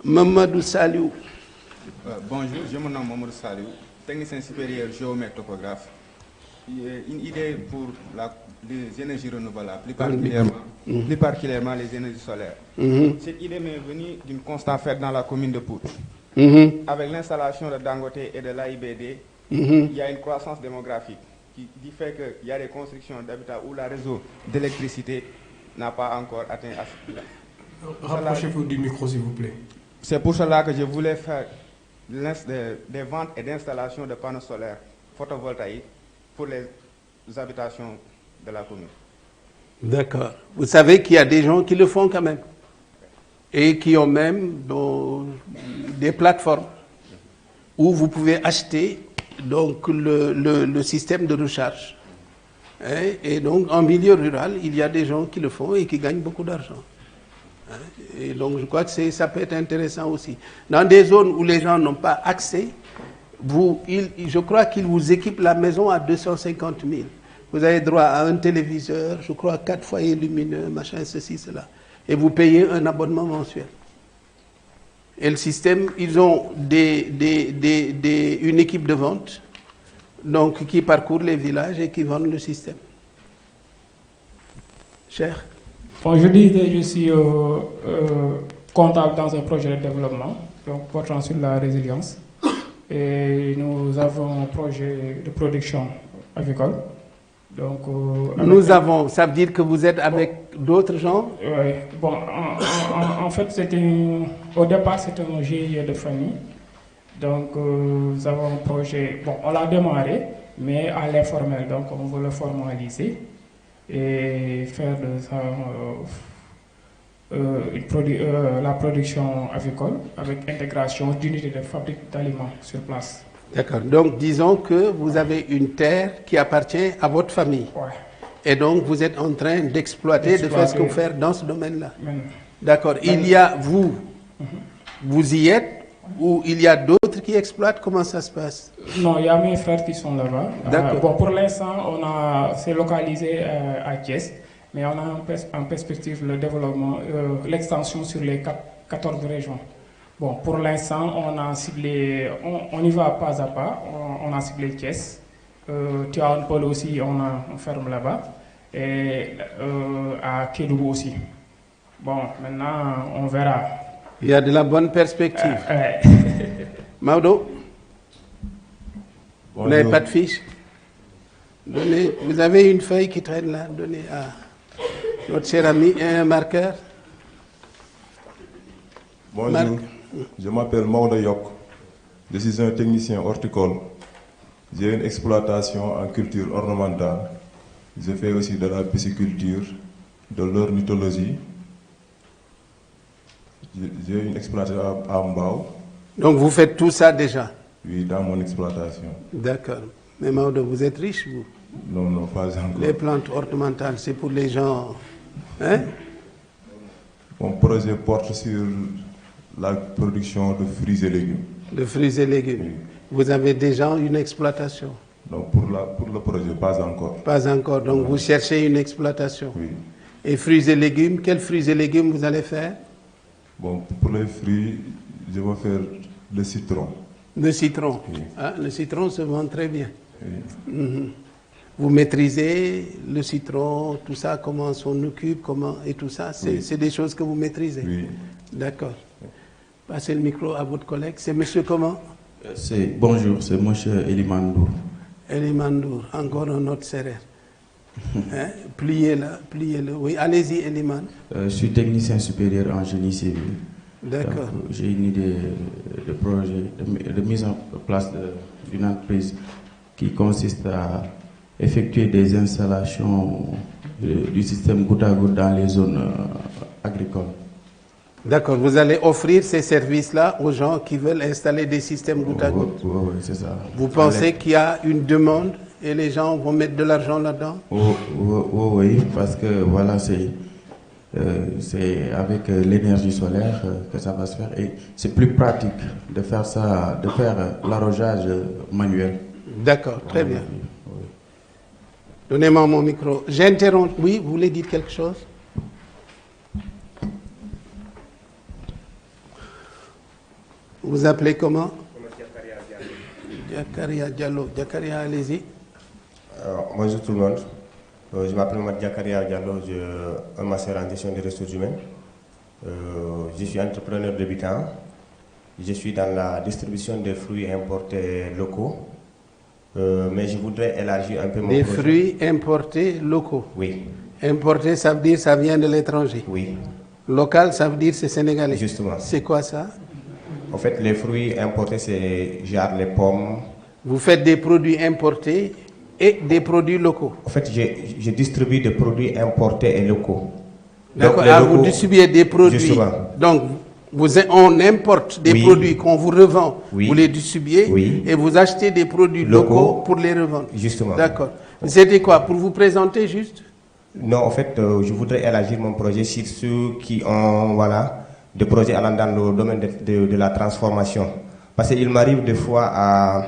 Mamadou Saliou. Bonjour, je me nomme Mamadou Saliou, technicien supérieur géomètre topographe. Une idée pour les énergies renouvelables, plus particulièrement les énergies solaires. Cette idée m'est venue d'une constat faite dans la commune de Pout. Avec l'installation de Dangote et de l'AIBD, il y a une croissance démographique qui fait qu'il y a des constructions d'habitat où le réseau d'électricité n'a pas encore atteint à ce niveau. Rapprochez-vous du micro, s'il vous plaît. C'est pour cela que je voulais faire des ventes et d'installations de panneaux solaires photovoltaïques pour les habitations de la commune. D'accord. Vous savez qu'il y a des gens qui le font quand même. Et qui ont même des plateformes où vous pouvez acheter donc, le système de recharge. Et donc, en milieu rural, il y a des gens qui le font et qui gagnent beaucoup d'argent. Et donc, je crois que ça peut être intéressant aussi. Dans des zones où les gens n'ont pas accès, je crois qu'ils vous équipent la maison à 250 000. Vous avez droit à un téléviseur, je crois 4 foyers lumineux, machin, ceci, cela. Et vous payez un abonnement mensuel. Et le système, ils ont une équipe de vente donc, qui parcourt les villages et qui vendent le système. Cher. Bon, je disais, je suis comptable dans un projet de développement, donc portant sur la résilience. Et nous avons un projet de production avicole. Donc, ça veut dire que vous êtes avec d'autres gens? Oui. Bon, en fait, au départ, c'était un GIE de famille. Donc, nous avons un projet, bon, on l'a démarré, mais à l'informel, donc on veut le formaliser et faire de ça la production avicole avec intégration d'unités de fabrique d'aliments sur place. D'accord. Donc, disons que vous avez une terre qui appartient à votre famille. Ouais. Et donc, vous êtes en train d'exploiter, de faire ce que vous faites dans ce domaine-là. D'accord. Il y a vous y êtes, ou il y a d'autres qui exploitent? Comment ça se passe? Non, il y a mes frères qui sont là-bas. D'accord. Bon, pour l'instant, c'est localisé à Thiès, mais on a en perspective le développement, l'extension sur les 14 régions. Bon, pour l'instant, on a ciblé, on y va pas à pas, on a ciblé Thiès, Tivaouane-Peulh aussi, on ferme là-bas, et à Kédougou aussi. Bon, maintenant, on verra. Il y a de la bonne perspective. Maodo, vous n'avez pas de fiche? Vous avez une feuille qui traîne là, donnez à notre cher ami un marqueur. Bonjour, je m'appelle Maodo Yok, je suis un technicien horticole. J'ai une exploitation en culture ornementale. Je fais aussi de la pisciculture, de l'ornithologie. J'ai une exploitation à Mbao. Donc vous faites tout ça déjà? Oui, dans mon exploitation. D'accord. Mais Maodo, vous êtes riche, vous? Non, non, pas encore. Les plantes ornementales, c'est pour les gens... Hein? Mon projet porte sur la production de fruits et légumes. De fruits et légumes. Oui. Vous avez déjà une exploitation? Non, pour le projet, pas encore. Pas encore, donc vous cherchez une exploitation? Oui. Et fruits et légumes, quels fruits et légumes vous allez faire? Bon, pour les fruits, je vais faire le citron. Le citron? Oui. Ah, le citron se vend très bien. Oui. Vous maîtrisez le citron, tout ça, comment on s'en occupe, et tout ça, c'est des choses que vous maîtrisez? Oui. D'accord. Passez le micro à votre collègue. C'est monsieur comment? Bonjour, c'est monsieur Elimandour. Elimandour, encore un autre serré. Hein? Pliez-le. Oui, allez-y, Eliman. Je suis technicien supérieur en génie civil. D'accord. J'ai une idée de projet, de mise en place d'une entreprise qui consiste à effectuer des installations du système goutte à goutte dans les zones agricoles. D'accord, vous allez offrir ces services-là aux gens qui veulent installer des systèmes goutte à goutte. Oui, c'est ça. Vous pensez qu'il y a une demande et les gens vont mettre de l'argent là-dedans? Oui, parce que voilà, c'est avec l'énergie solaire que ça va se faire et c'est plus pratique de faire ça, de faire l'arrosage manuel. D'accord, très bien. Oui. Donnez-moi mon micro. J'interromps. Oui, vous voulez dire quelque chose? Vous appelez comment? Diakaria Diallo. Diakaria, allez-y. Bonjour tout le monde. Je m'appelle Diakaria Diallo, j'ai un master en gestion des ressources humaines. Je suis entrepreneur débutant. Je suis dans la distribution des fruits importés locaux. Mais je voudrais élargir un peu mon projet. Des fruits importés locaux? Oui. Importés, ça veut dire ça vient de l'étranger? Oui. Local, ça veut dire c'est sénégalais? Justement. C'est quoi ça? En fait, les fruits importés, c'est genre les pommes. Vous faites des produits importés et des produits locaux? En fait, je distribue des produits importés et locaux. D'accord, vous distribuez des produits. Justement. Donc, on importe des produits qu'on vous revend, vous les distribuez et vous achetez des produits locaux pour les revendre. Justement. D'accord. C'était quoi? Pour vous présenter juste? Non, en fait, je voudrais élargir mon projet sur ceux qui ont, des projets allant dans le domaine de la transformation. Parce qu'il m'arrive des fois à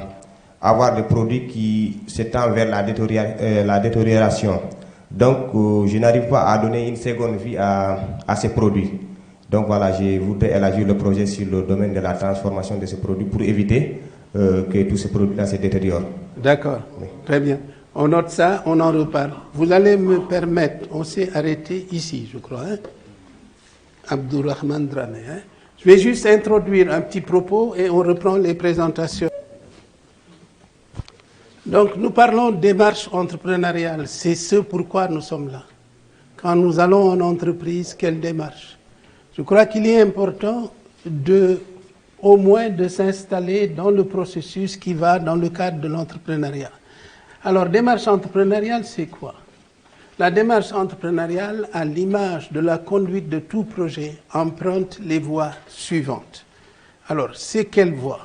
avoir des produits qui s'étendent vers la détérioration. Donc, je n'arrive pas à donner une seconde vie à ces produits. Donc voilà, je voudrais élargir le projet sur le domaine de la transformation de ces produits pour éviter que tous ces produits-là se détériorent. D'accord, très bien. On note ça, on en reparle. Vous allez me permettre, on s'est arrêté ici, je crois, hein? Abdourahmane Dramé. Hein? Je vais juste introduire un petit propos et on reprend les présentations. Donc nous parlons de démarche entrepreneuriale, c'est ce pourquoi nous sommes là. Quand nous allons en entreprise, quelle démarche? Je crois qu'il est important au moins de s'installer dans le processus qui va dans le cadre de l'entrepreneuriat. Alors, démarche entrepreneuriale, c'est quoi? La démarche entrepreneuriale, à l'image de la conduite de tout projet, emprunte les voies suivantes. Alors, c'est quelle voie?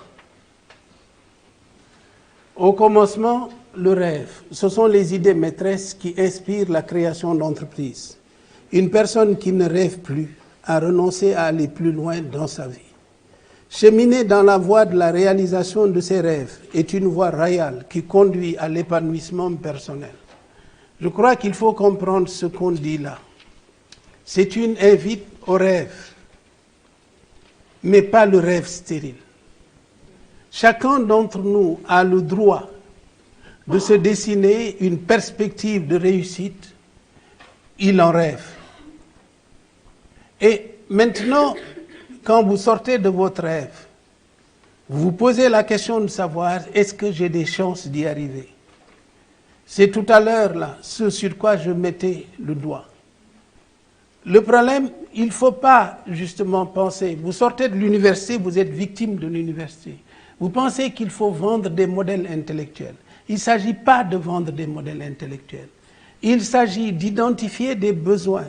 Au commencement, le rêve. Ce sont les idées maîtresses qui inspirent la création d'entreprises. Une personne qui ne rêve plus a renoncé à aller plus loin dans sa vie. Cheminer dans la voie de la réalisation de ses rêves est une voie royale qui conduit à l'épanouissement personnel. Je crois qu'il faut comprendre ce qu'on dit là. C'est une invite au rêve, mais pas le rêve stérile. Chacun d'entre nous a le droit de se dessiner une perspective de réussite. Il en rêve. Et maintenant, quand vous sortez de votre rêve, vous vous posez la question de savoir, est-ce que j'ai des chances d'y arriver? C'est tout à l'heure, là, ce sur quoi je mettais le doigt. Le problème, il ne faut pas justement penser, vous sortez de l'université, vous êtes victime de l'université. Vous pensez qu'il faut vendre des modèles intellectuels. Il ne s'agit pas de vendre des modèles intellectuels. Il s'agit d'identifier des besoins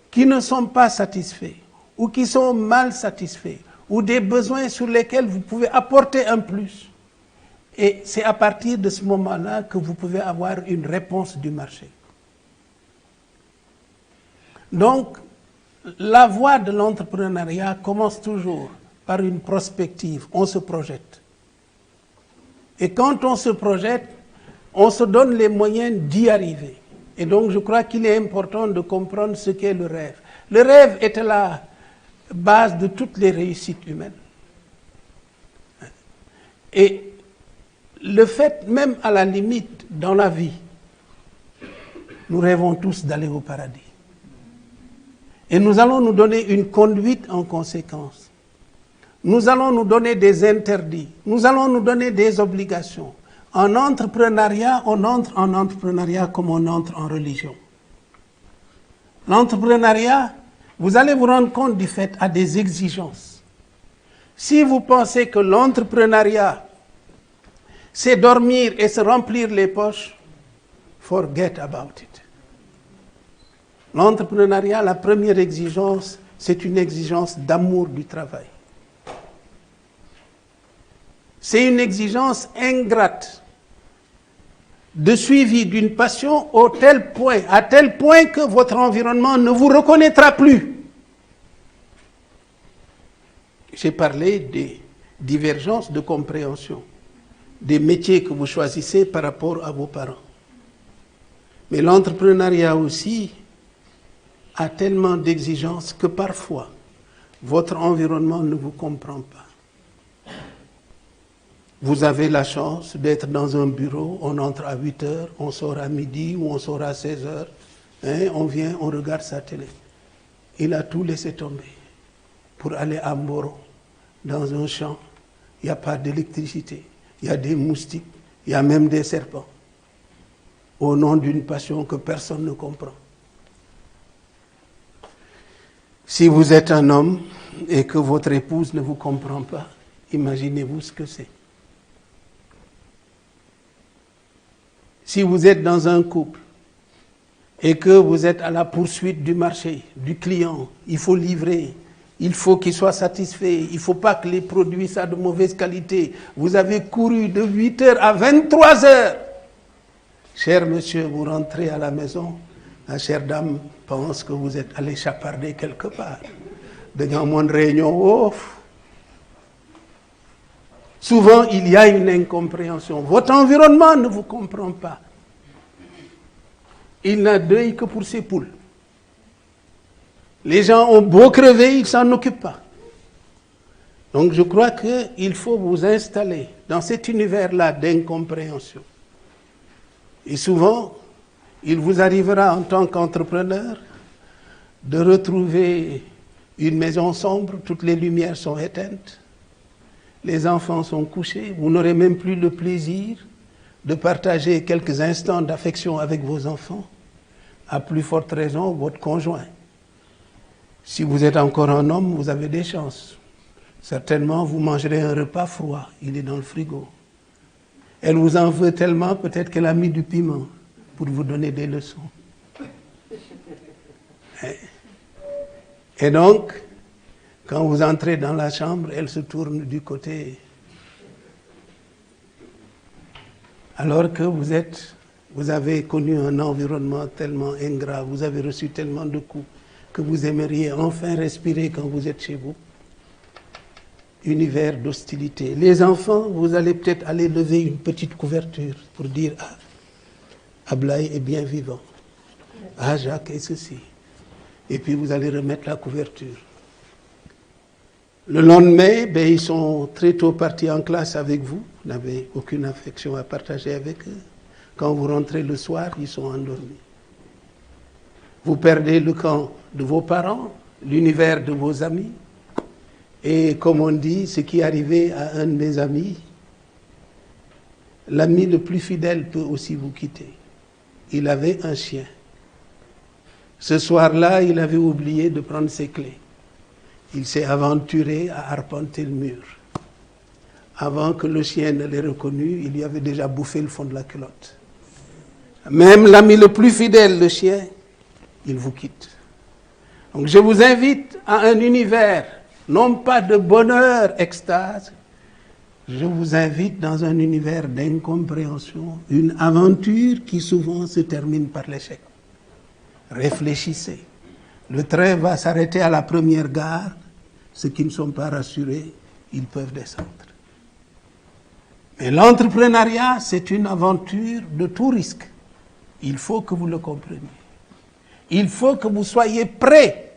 qui ne sont pas satisfaits ou qui sont mal satisfaits ou des besoins sur lesquels vous pouvez apporter un plus. Et c'est à partir de ce moment-là que vous pouvez avoir une réponse du marché. Donc, la voie de l'entrepreneuriat commence toujours par une prospective. On se projette. Et quand on se projette, on se donne les moyens d'y arriver. Et donc, je crois qu'il est important de comprendre ce qu'est le rêve. Le rêve est la base de toutes les réussites humaines. Et le fait, même à la limite, dans la vie, nous rêvons tous d'aller au paradis. Et nous allons nous donner une conduite en conséquence. Nous allons nous donner des interdits. Nous allons nous donner des obligations. En entrepreneuriat, on entre en entrepreneuriat comme on entre en religion. L'entrepreneuriat, vous allez vous rendre compte du fait à des exigences. Si vous pensez que l'entrepreneuriat, c'est dormir et se remplir les poches, forget about it. L'entrepreneuriat, la première exigence, c'est une exigence d'amour du travail. C'est une exigence ingrate. de suivi d'une passion à tel point que votre environnement ne vous reconnaîtra plus. J'ai parlé des divergences de compréhension, des métiers que vous choisissez par rapport à vos parents. Mais l'entrepreneuriat aussi a tellement d'exigences que parfois, votre environnement ne vous comprend pas. Vous avez la chance d'être dans un bureau, on entre à 8 heures, on sort à midi ou on sort à 16 heures, on vient, on regarde sa télé. Il a tout laissé tomber pour aller à Mboro, dans un champ. Il n'y a pas d'électricité, il y a des moustiques, il y a même des serpents, au nom d'une passion que personne ne comprend. Si vous êtes un homme et que votre épouse ne vous comprend pas, imaginez-vous ce que c'est. Si vous êtes dans un couple et que vous êtes à la poursuite du marché, du client, il faut livrer, il faut qu'il soit satisfait, il ne faut pas que les produits soient de mauvaise qualité. Vous avez couru de 8 heures à 23 heures. Cher monsieur, vous rentrez à la maison, la chère dame pense que vous êtes allé chaparder quelque part. Dans mon réunion, souvent, il y a une incompréhension. Votre environnement ne vous comprend pas. Il n'a d'œil que pour ses poules. Les gens ont beau crever, ils ne s'en occupent pas. Donc je crois qu'il faut vous installer dans cet univers-là d'incompréhension. Et souvent, il vous arrivera en tant qu'entrepreneur de retrouver une maison sombre, toutes les lumières sont éteintes. Les enfants sont couchés, vous n'aurez même plus le plaisir de partager quelques instants d'affection avec vos enfants, à plus forte raison votre conjoint. Si vous êtes encore un homme, vous avez des chances. Certainement, vous mangerez un repas froid, il est dans le frigo. Elle vous en veut tellement, peut-être qu'elle a mis du piment pour vous donner des leçons. Et donc, quand vous entrez dans la chambre, elle se tourne du côté. Alors que vous avez connu un environnement tellement ingrat, vous avez reçu tellement de coups, que vous aimeriez enfin respirer quand vous êtes chez vous. Univers d'hostilité. Les enfants, vous allez peut-être aller lever une petite couverture pour dire « Ah, Ablaye est bien vivant. Ah, Jacques est ceci. » Et puis vous allez remettre la couverture. Le lendemain, ils sont très tôt partis en classe avec vous. Vous n'avez aucune affection à partager avec eux. Quand vous rentrez le soir, ils sont endormis. Vous perdez le camp de vos parents, l'univers de vos amis. Et comme on dit, ce qui est arrivé à un de mes amis, l'ami le plus fidèle peut aussi vous quitter. Il avait un chien. Ce soir-là, il avait oublié de prendre ses clés. Il s'est aventuré à arpenter le mur. Avant que le chien ne l'ait reconnu, il lui avait déjà bouffé le fond de la culotte. Même l'ami le plus fidèle, le chien, il vous quitte. Donc je vous invite à un univers, non pas de bonheur, extase, je vous invite dans un univers d'incompréhension, une aventure qui souvent se termine par l'échec. Réfléchissez. Le train va s'arrêter à la première gare. Ceux qui ne sont pas rassurés, ils peuvent descendre. Mais l'entrepreneuriat, c'est une aventure de tout risque. Il faut que vous le compreniez. Il faut que vous soyez prêts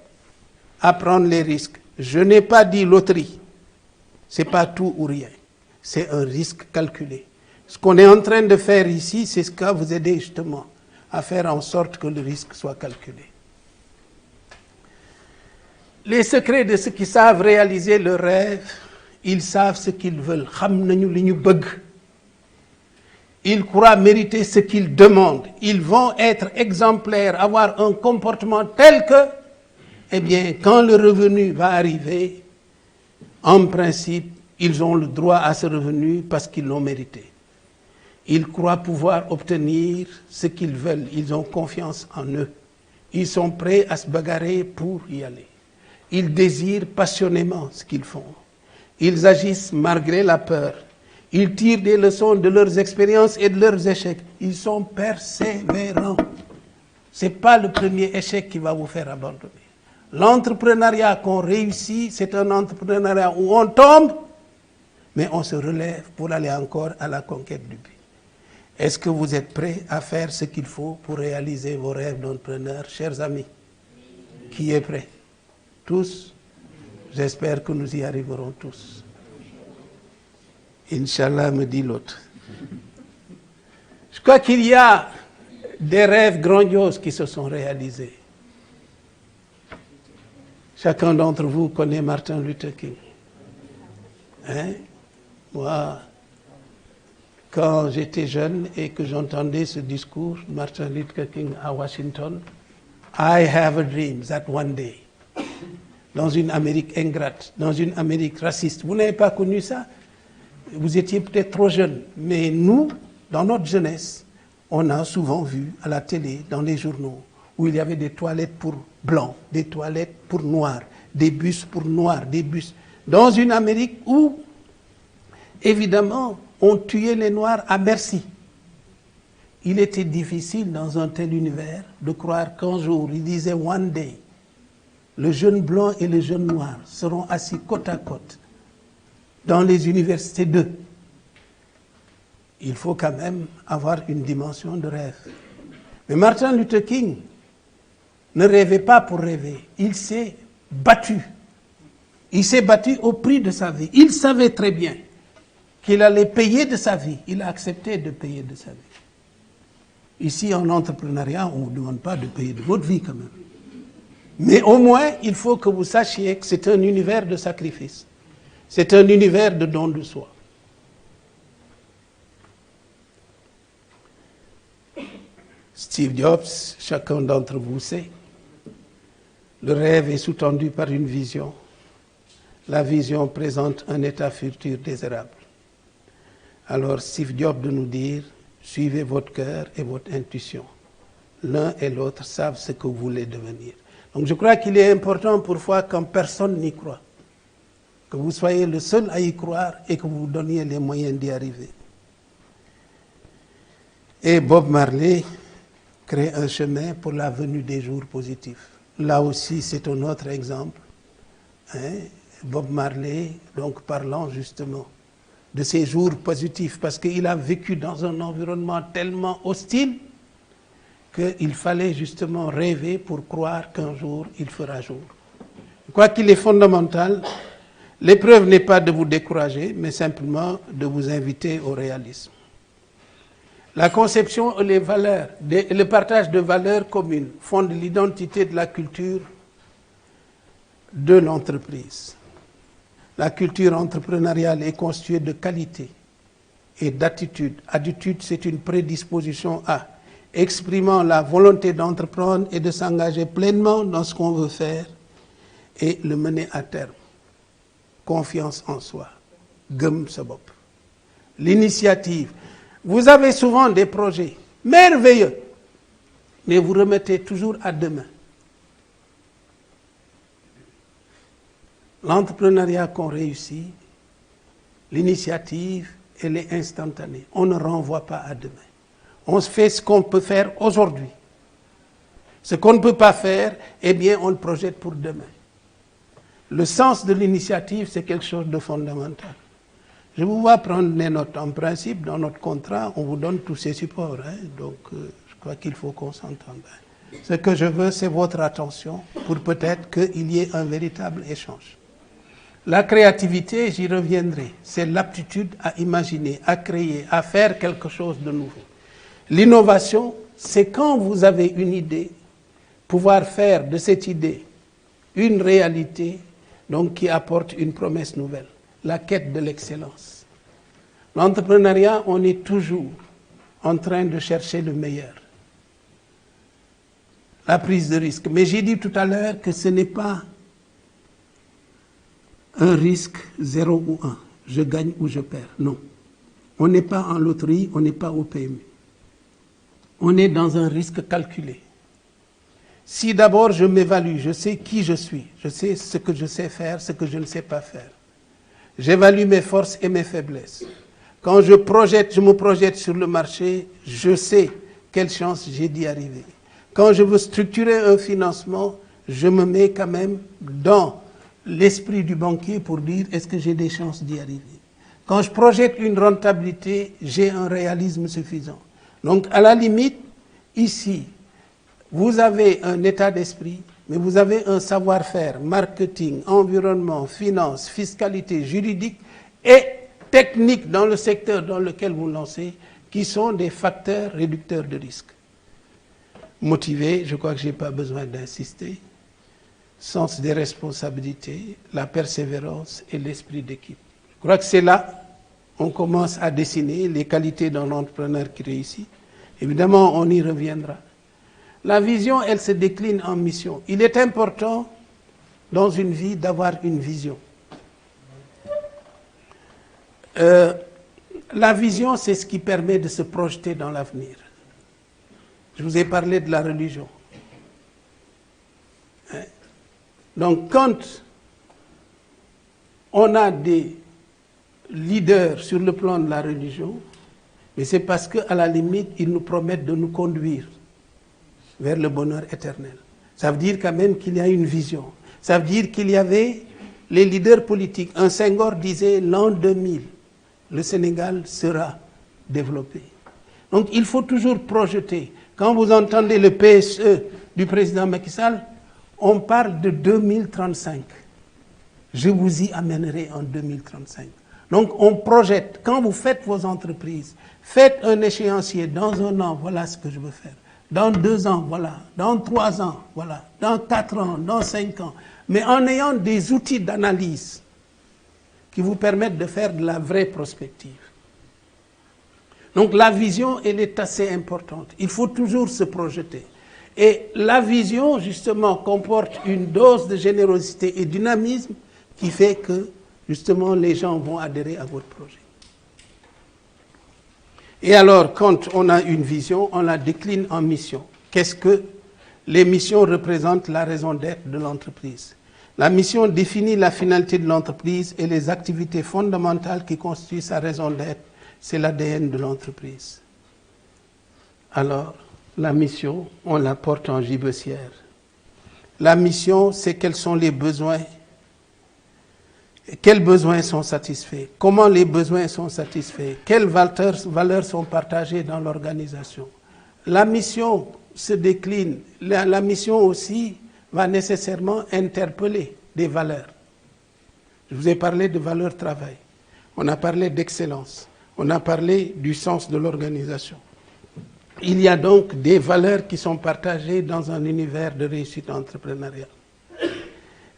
à prendre les risques. Je n'ai pas dit loterie. Ce n'est pas tout ou rien. C'est un risque calculé. Ce qu'on est en train de faire ici, c'est ce qui va vous aider justement à faire en sorte que le risque soit calculé. Les secrets de ceux qui savent réaliser leurs rêves, ils savent ce qu'ils veulent. Ils croient mériter ce qu'ils demandent. Ils vont être exemplaires, avoir un comportement tel que, quand le revenu va arriver, en principe, ils ont le droit à ce revenu parce qu'ils l'ont mérité. Ils croient pouvoir obtenir ce qu'ils veulent. Ils ont confiance en eux. Ils sont prêts à se bagarrer pour y aller. Ils désirent passionnément ce qu'ils font. Ils agissent malgré la peur. Ils tirent des leçons de leurs expériences et de leurs échecs. Ils sont persévérants. Ce n'est pas le premier échec qui va vous faire abandonner. L'entrepreneuriat qu'on réussit, c'est un entrepreneuriat où on tombe, mais on se relève pour aller encore à la conquête du but. Est-ce que vous êtes prêts à faire ce qu'il faut pour réaliser vos rêves d'entrepreneur, chers amis? Qui est prêt? Tous? J'espère que nous y arriverons tous. Inch'Allah, me dit l'autre. Je crois qu'il y a des rêves grandioses qui se sont réalisés. Chacun d'entre vous connaît Martin Luther King. Hein? Moi, quand j'étais jeune et que j'entendais ce discours de Martin Luther King à Washington, I have a dream that one day, dans une Amérique ingrate, dans une Amérique raciste. Vous n'avez pas connu ça? Vous étiez peut-être trop jeune, mais nous, dans notre jeunesse, on a souvent vu à la télé, dans les journaux, où il y avait des toilettes pour blancs, des toilettes pour noirs, des bus pour noirs, des bus. Dans une Amérique où, évidemment, on tuait les noirs à merci. Il était difficile dans un tel univers de croire qu'un jour, il disait one day, le jeune blanc et le jeune noir seront assis côte à côte dans les universités d'eux. Il faut quand même avoir une dimension de rêve. Mais Martin Luther King ne rêvait pas pour rêver. Il s'est battu. Il s'est battu au prix de sa vie. Il savait très bien qu'il allait payer de sa vie. Il a accepté de payer de sa vie. Ici, en entrepreneuriat, on ne vous demande pas de payer de votre vie quand même. Mais au moins, il faut que vous sachiez que c'est un univers de sacrifice. C'est un univers de don de soi. Steve Jobs, chacun d'entre vous sait, le rêve est sous-tendu par une vision. La vision présente un état futur désirable. Alors Steve Jobs de nous dire, suivez votre cœur et votre intuition. L'un et l'autre savent ce que vous voulez devenir. Donc je crois qu'il est important parfois quand personne n'y croit, que vous soyez le seul à y croire et que vous vous donniez les moyens d'y arriver. Et Bob Marley crée un chemin pour la venue des jours positifs. Là aussi, c'est un autre exemple. Hein? Bob Marley, donc parlant justement de ces jours positifs, parce qu'il a vécu dans un environnement tellement hostile qu'il fallait justement rêver pour croire qu'un jour, il fera jour. Je crois qu'il est fondamental. L'épreuve n'est pas de vous décourager, mais simplement de vous inviter au réalisme. La conception et les valeurs, le partage de valeurs communes fondent l'identité de la culture de l'entreprise. La culture entrepreneuriale est constituée de qualité et d'attitude. Attitude, c'est une prédisposition à exprimant la volonté d'entreprendre et de s'engager pleinement dans ce qu'on veut faire et le mener à terme. Confiance en soi. Gëm sa bopp. L'initiative. Vous avez souvent des projets merveilleux, mais vous remettez toujours à demain. L'entrepreneuriat qu'on réussit, l'initiative, elle est instantanée. On ne renvoie pas à demain. On fait ce qu'on peut faire aujourd'hui. Ce qu'on ne peut pas faire, eh bien, on le projette pour demain. Le sens de l'initiative, c'est quelque chose de fondamental. Je vous vois prendre les notes. En principe, dans notre contrat, on vous donne tous ces supports. Hein? Donc, je crois qu'il faut qu'on s'entende. Ce que je veux, c'est votre attention pour peut-être qu'il y ait un véritable échange. La créativité, j'y reviendrai, c'est l'aptitude à imaginer, à créer, à faire quelque chose de nouveau. L'innovation, c'est quand vous avez une idée, pouvoir faire de cette idée une réalité, donc qui apporte une promesse nouvelle, la quête de l'excellence. L'entrepreneuriat, on est toujours en train de chercher le meilleur. La prise de risque. Mais j'ai dit tout à l'heure que ce n'est pas un risque 0 ou 1. Je gagne ou je perds. Non. On n'est pas en loterie, on n'est pas au PMU. On est dans un risque calculé. Si d'abord je m'évalue, je sais qui je suis, je sais ce que je sais faire, ce que je ne sais pas faire. J'évalue mes forces et mes faiblesses. Quand je me projette sur le marché, je sais quelle chance j'ai d'y arriver. Quand je veux structurer un financement, je me mets quand même dans l'esprit du banquier pour dire est-ce que j'ai des chances d'y arriver. Quand je projette une rentabilité, j'ai un réalisme suffisant. Donc à la limite, ici, vous avez un état d'esprit, mais vous avez un savoir-faire, marketing, environnement, finance, fiscalité, juridique et technique dans le secteur dans lequel vous lancez, qui sont des facteurs réducteurs de risque. Motivé, je crois que je n'ai pas besoin d'insister. Sens des responsabilités, la persévérance et l'esprit d'équipe. Je crois que c'est là on commence à dessiner les qualités d'un entrepreneur qui réussit. Évidemment, on y reviendra. La vision, elle se décline en mission. Il est important dans une vie d'avoir une vision. La vision, c'est ce qui permet de se projeter dans l'avenir. Je vous ai parlé de la religion. Donc, quand on a des leaders sur le plan de la religion, mais c'est parce qu'à la limite, ils nous promettent de nous conduire vers le bonheur éternel. Ça veut dire quand même qu'il y a une vision. Ça veut dire qu'il y avait les leaders politiques. Un Senghor disait l'an 2000, le Sénégal sera développé. Donc il faut toujours projeter. Quand vous entendez le PSE du président Macky Sall, on parle de 2035. Je vous y amènerai en 2035. Donc on projette. Quand vous faites vos entreprises, faites un échéancier. Dans un an, voilà ce que je veux faire. Dans 2 ans, voilà. Dans 3 ans, voilà. Dans 4 ans, dans 5 ans. Mais en ayant des outils d'analyse qui vous permettent de faire de la vraie prospective. Donc la vision, elle est assez importante. Il faut toujours se projeter. Et la vision, justement, comporte une dose de générosité et dynamisme qui fait que, justement, les gens vont adhérer à votre projet. Et alors, quand on a une vision, on la décline en mission. Qu'est-ce que les missions représentent? La raison d'être de l'entreprise. La mission définit la finalité de l'entreprise et les activités fondamentales qui constituent sa raison d'être. C'est l'ADN de l'entreprise. Alors, la mission, on la porte en gibecière. La mission, c'est quels sont les besoins. Quels besoins sont satisfaits? Comment les besoins sont satisfaits? Quelles valeurs sont partagées dans l'organisation? La mission se décline. La mission aussi va nécessairement interpeller des valeurs. Je vous ai parlé de valeurs travail. On a parlé d'excellence. On a parlé du sens de l'organisation. Il y a donc des valeurs qui sont partagées dans un univers de réussite entrepreneuriale.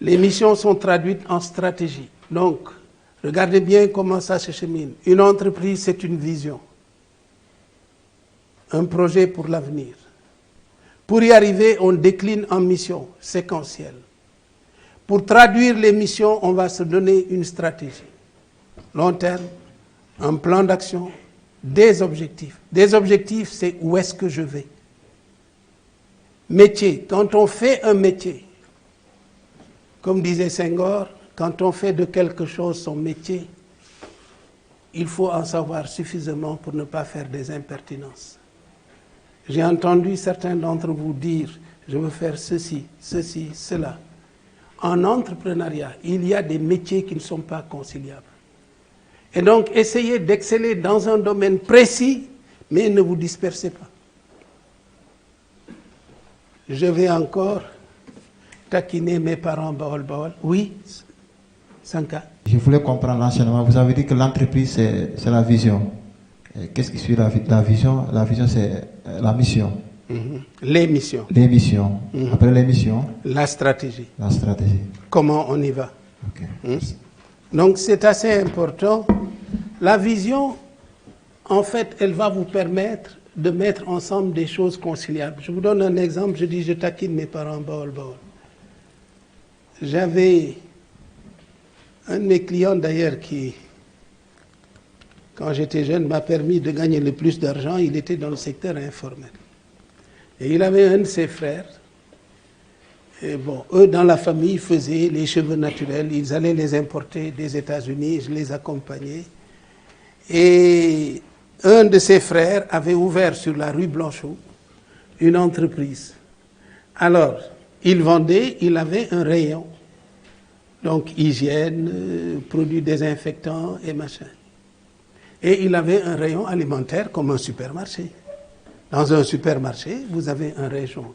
Les missions sont traduites en stratégie. Donc, regardez bien comment ça se chemine. Une entreprise, c'est une vision. Un projet pour l'avenir. Pour y arriver, on décline en missions séquentielles. Pour traduire les missions, on va se donner une stratégie. Long terme, un plan d'action, des objectifs. Des objectifs, c'est où est-ce que je vais. Métier. Quand on fait un métier, comme disait Senghor, quand on fait de quelque chose son métier, il faut en savoir suffisamment pour ne pas faire des impertinences. J'ai entendu certains d'entre vous dire, je veux faire ceci, ceci, cela. En entrepreneuriat, il y a des métiers qui ne sont pas conciliables. Et donc, essayez d'exceller dans un domaine précis, mais ne vous dispersez pas. Je vais encore taquiner mes parents Baol. Oui, Sanka. Je voulais comprendre l'enseignement. Vous avez dit que l'entreprise, c'est la vision. Qu'est-ce qui suit la vision? La vision, c'est la mission. Les missions. Les missions. Après les missions. La stratégie. La stratégie. Comment on y va. Okay. Donc c'est assez important. La vision, en fait, elle va vous permettre de mettre ensemble des choses conciliables. Je vous donne un exemple. Je dis, je taquine mes parents Baol. J'avais un de mes clients d'ailleurs qui, quand j'étais jeune, m'a permis de gagner le plus d'argent. Il était dans le secteur informel. Et il avait un de ses frères. Et bon, eux, dans la famille, faisaient les cheveux naturels. Ils allaient les importer des États-Unis. Je les accompagnais. Et un de ses frères avait ouvert sur la rue Blanchot une entreprise. Alors, il vendait, il avait un rayon. Donc, hygiène, produits désinfectants et machin. Et il avait un rayon alimentaire comme un supermarché. Dans un supermarché, vous avez un rayon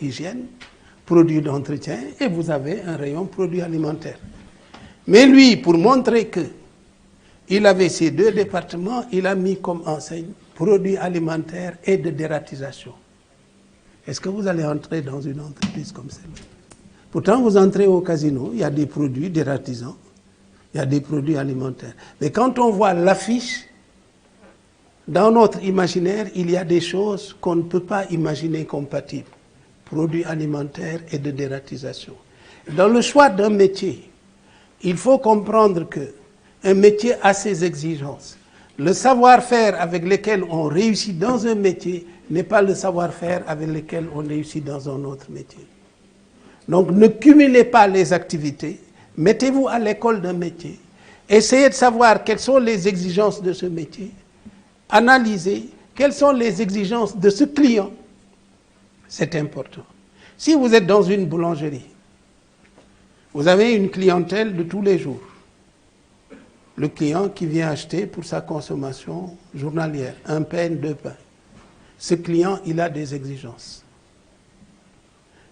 hygiène, produits d'entretien, et vous avez un rayon produits alimentaires. Mais lui, pour montrer qu'il avait ces deux départements, il a mis comme enseigne produits alimentaires et de dératisation. Est-ce que vous allez entrer dans une entreprise comme celle-là? Pourtant, vous entrez au casino, il y a des produits dératisants, il y a des produits alimentaires. Mais quand on voit l'affiche, dans notre imaginaire, il y a des choses qu'on ne peut pas imaginer compatibles. Produits alimentaires et de dératisation. Dans le choix d'un métier, il faut comprendre qu'un métier a ses exigences. Le savoir-faire avec lequel on réussit dans un métier n'est pas le savoir-faire avec lequel on réussit dans un autre métier. Donc ne cumulez pas les activités, mettez-vous à l'école d'un métier, essayez de savoir quelles sont les exigences de ce métier, analysez quelles sont les exigences de ce client. C'est important. Si vous êtes dans une boulangerie, vous avez une clientèle de tous les jours. Le client qui vient acheter pour sa consommation journalière, un pain, 2 pains. Ce client, il a des exigences.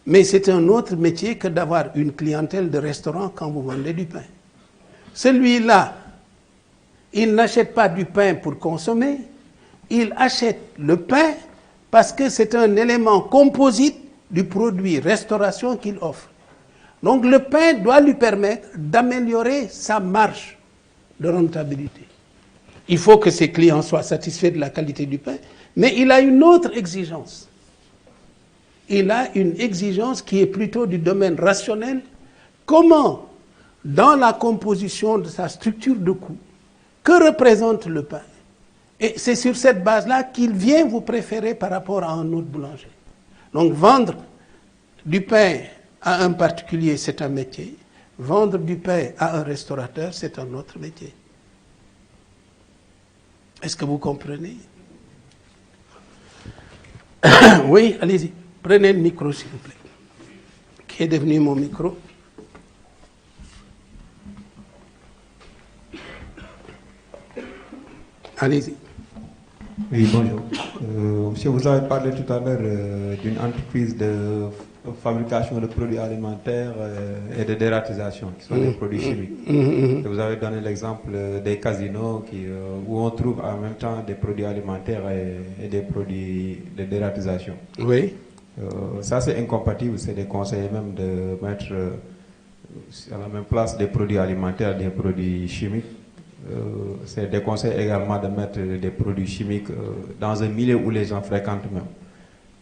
Mais c'est un autre métier que d'avoir une clientèle de restaurant quand vous vendez du pain. Celui-là, il n'achète pas du pain pour consommer, il achète le pain parce que c'est un élément composite du produit restauration qu'il offre. Donc le pain doit lui permettre d'améliorer sa marge de rentabilité. Il faut que ses clients soient satisfaits de la qualité du pain, mais il a une autre exigence. Il a une exigence qui est plutôt du domaine rationnel. Comment, dans la composition de sa structure de coût, que représente le pain? Et c'est sur cette base-là qu'il vient vous préférer par rapport à un autre boulanger. Donc vendre du pain à un particulier, c'est un métier. Vendre du pain à un restaurateur, c'est un autre métier. Est-ce que vous comprenez? Oui, allez-y. Prenez le micro, s'il vous plaît. Qui est devenu mon micro? Allez-y. Oui, bonjour. Monsieur, vous avez parlé tout à l'heure d'une entreprise de fabrication de produits alimentaires et de dératisation, qui sont des produits chimiques. Et vous avez donné l'exemple des casinos où on trouve en même temps des produits alimentaires et des produits de dératisation. Oui. Ça, c'est incompatible. C'est des conseils même de mettre à la même place des produits alimentaires et des produits chimiques. C'est des conseils également de mettre des produits chimiques dans un milieu où les gens fréquentent même.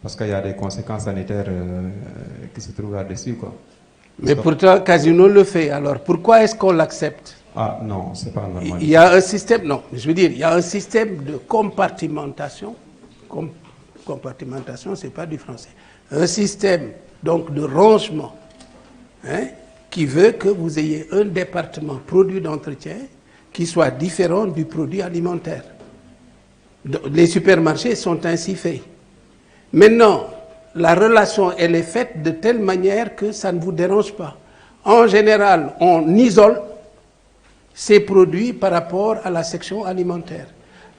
Parce qu'il y a des conséquences sanitaires qui se trouvent là-dessus, quoi. Mais pourtant, Casino le fait. Alors, pourquoi est-ce qu'on l'accepte? Ah non, c'est pas normal. Il y a un système, non, je veux dire, il y a un système de compartimentation. Compartimentation, c'est pas du français. Un système, donc, de rangement, qui veut que vous ayez un département produit d'entretien qui soit différent du produit alimentaire. Les supermarchés sont ainsi faits. Maintenant, la relation, elle est faite de telle manière que ça ne vous dérange pas. En général, on isole ces produits par rapport à la section alimentaire.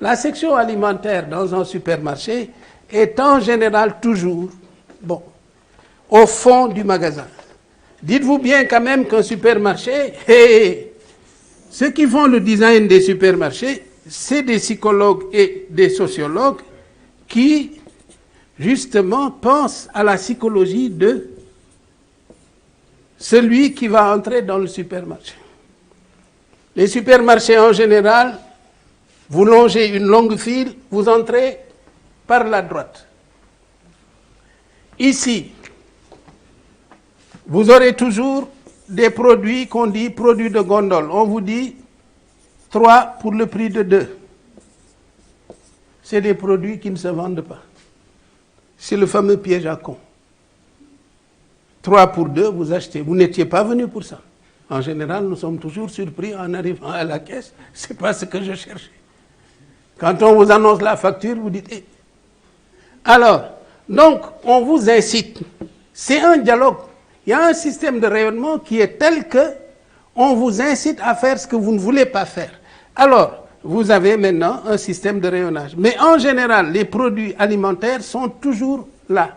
La section alimentaire dans un supermarché est en général toujours, au fond du magasin. Dites-vous bien quand même qu'un supermarché, ceux qui font le design des supermarchés, c'est des psychologues et des sociologues qui justement pense à la psychologie de celui qui va entrer dans le supermarché. Les supermarchés en général, vous longez une longue file, vous entrez par la droite. Ici, vous aurez toujours des produits qu'on dit produits de gondole. On vous dit 3 pour le prix de 2. C'est des produits qui ne se vendent pas. C'est le fameux piège à con. 3 pour 2, vous achetez. Vous n'étiez pas venu pour ça. En général, nous sommes toujours surpris en arrivant à la caisse. Ce n'est pas ce que je cherchais. Quand on vous annonce la facture, vous dites eh. Alors, donc, on vous incite. C'est un dialogue. Il y a un système de rayonnement qui est tel que on vous incite à faire ce que vous ne voulez pas faire. Alors, vous avez maintenant un système de rayonnage. Mais en général, les produits alimentaires sont toujours là.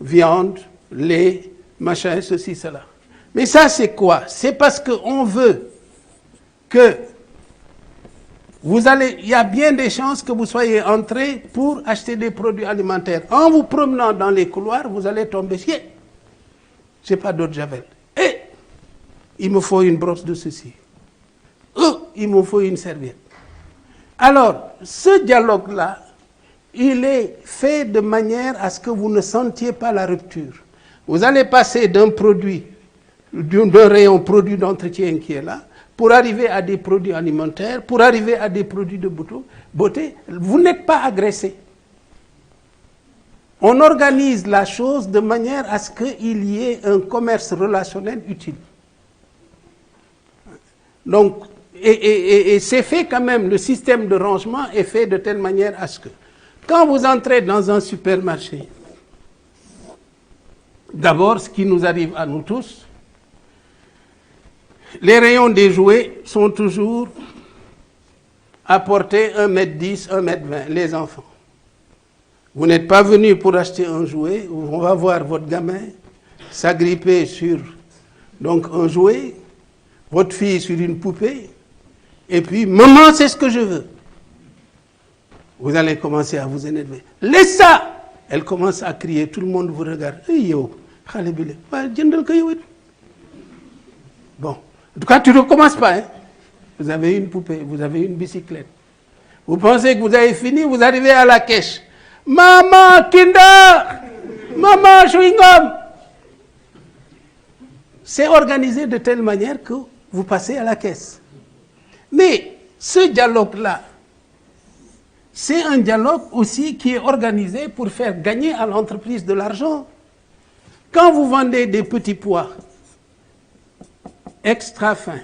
Viande, lait, machin, ceci, cela. Mais ça, c'est quoi? C'est parce qu'on veut que il y a bien des chances que vous soyez entré pour acheter des produits alimentaires. En vous promenant dans les couloirs, vous allez tomber sur j'ai pas d'eau de javel. Et il me faut une brosse de ceci. Il me faut une serviette. Alors, ce dialogue-là, il est fait de manière à ce que vous ne sentiez pas la rupture. Vous allez passer d'un rayon produit d'entretien qui est là, pour arriver à des produits alimentaires, pour arriver à des produits de beauté. Vous n'êtes pas agressé. On organise la chose de manière à ce qu'il y ait un commerce relationnel utile. Donc, et c'est fait quand même, le système de rangement est fait de telle manière à ce que, quand vous entrez dans un supermarché, d'abord, ce qui nous arrive à nous tous, les rayons des jouets sont toujours à portée 1,10 m, 1,20 m, les enfants. Vous n'êtes pas venu pour acheter un jouet, on va voir votre gamin s'agripper sur donc un jouet, votre fille sur une poupée, et puis, maman, c'est ce que je veux. Vous allez commencer à vous énerver. Laisse ça! Elle commence à crier, tout le monde vous regarde. Bon. En tout cas, tu ne recommences pas. Hein? Vous avez une poupée, vous avez une bicyclette. Vous pensez que vous avez fini, vous arrivez à la caisse. Maman, Kinder! Maman, chewing-gum! C'est organisé de telle manière que vous passez à la caisse. Mais ce dialogue-là, c'est un dialogue aussi qui est organisé pour faire gagner à l'entreprise de l'argent. Quand vous vendez des petits pois, extra fin,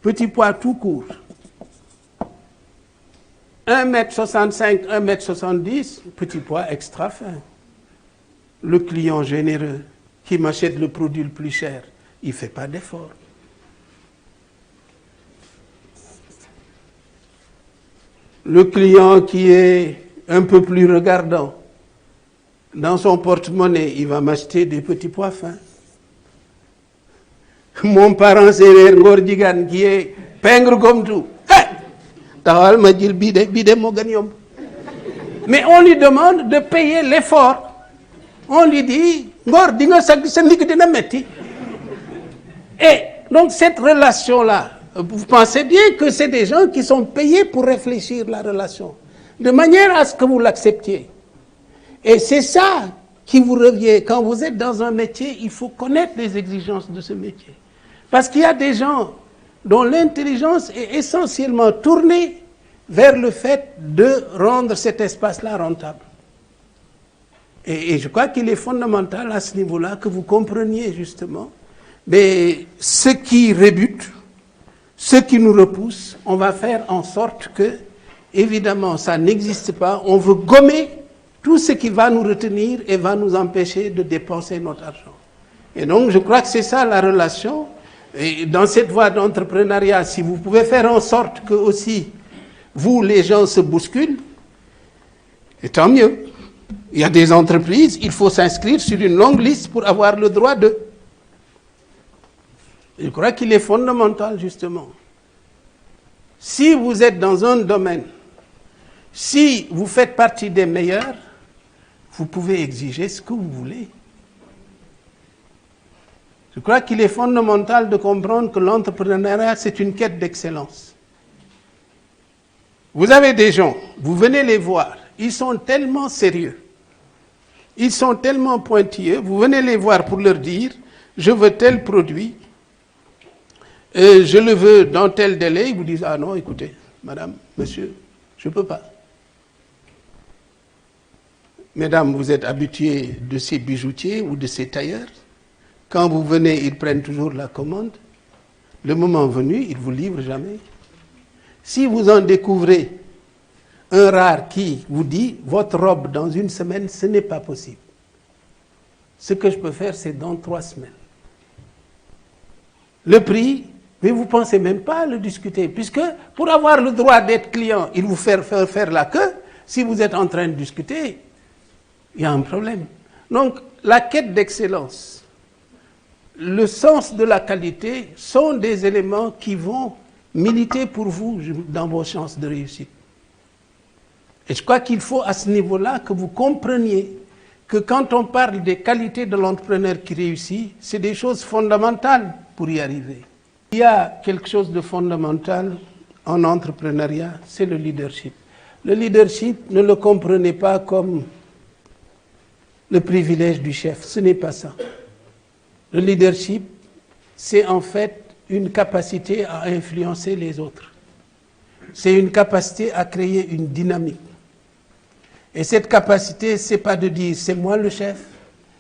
petit pois tout court, 1,65 m, 1,70 m, petit pois extra fin. Le client généreux qui m'achète le produit le plus cher, il ne fait pas d'effort. Le client qui est un peu plus regardant, dans son porte-monnaie, il va m'acheter des petits pois fins. Mon parent sévère, Ngordigan, qui est pingre comme tout. Mais on lui demande de payer l'effort. On lui dit, et donc cette relation-là, vous pensez bien que c'est des gens qui sont payés pour réfléchir la relation, de manière à ce que vous l'acceptiez. Et c'est ça qui vous revient. Quand vous êtes dans un métier, il faut connaître les exigences de ce métier. Parce qu'il y a des gens dont l'intelligence est essentiellement tournée vers le fait de rendre cet espace-là rentable. Et je crois qu'il est fondamental à ce niveau-là que vous compreniez justement, mais ce qui rebute, ce qui nous repousse, on va faire en sorte que, évidemment, ça n'existe pas. On veut gommer tout ce qui va nous retenir et va nous empêcher de dépenser notre argent. Et donc, je crois que c'est ça la relation. Et dans cette voie d'entrepreneuriat, si vous pouvez faire en sorte que aussi, vous, les gens se bousculent, et tant mieux. Il y a des entreprises, il faut s'inscrire sur une longue liste pour avoir le droit de. Je crois qu'il est fondamental, justement. Si vous êtes dans un domaine, si vous faites partie des meilleurs, vous pouvez exiger ce que vous voulez. Je crois qu'il est fondamental de comprendre que l'entrepreneuriat, c'est une quête d'excellence. Vous avez des gens, vous venez les voir, ils sont tellement sérieux, ils sont tellement pointilleux, vous venez les voir pour leur dire, je veux tel produit, je le veux dans tel délai, ils vous disent, ah non, écoutez, madame, monsieur, je ne peux pas. Mesdames, vous êtes habitués de ces bijoutiers ou de ces tailleurs. Quand vous venez, ils prennent toujours la commande. Le moment venu, ils ne vous livrent jamais. Si vous en découvrez un rare qui vous dit votre robe dans une semaine, ce n'est pas possible. Ce que je peux faire, c'est dans 3 semaines. Le prix, mais vous ne pensez même pas à le discuter, puisque pour avoir le droit d'être client, il vous fait faire la queue. Si vous êtes en train de discuter, il y a un problème. Donc, la quête d'excellence, le sens de la qualité sont des éléments qui vont militer pour vous dans vos chances de réussite. Et je crois qu'il faut à ce niveau-là que vous compreniez que quand on parle des qualités de l'entrepreneur qui réussit, c'est des choses fondamentales pour y arriver. Il y a quelque chose de fondamental en entrepreneuriat, c'est le leadership. Le leadership, ne le comprenez pas comme le privilège du chef, ce n'est pas ça. Le leadership, c'est en fait une capacité à influencer les autres. C'est une capacité à créer une dynamique. Et cette capacité, ce n'est pas de dire c'est moi le chef.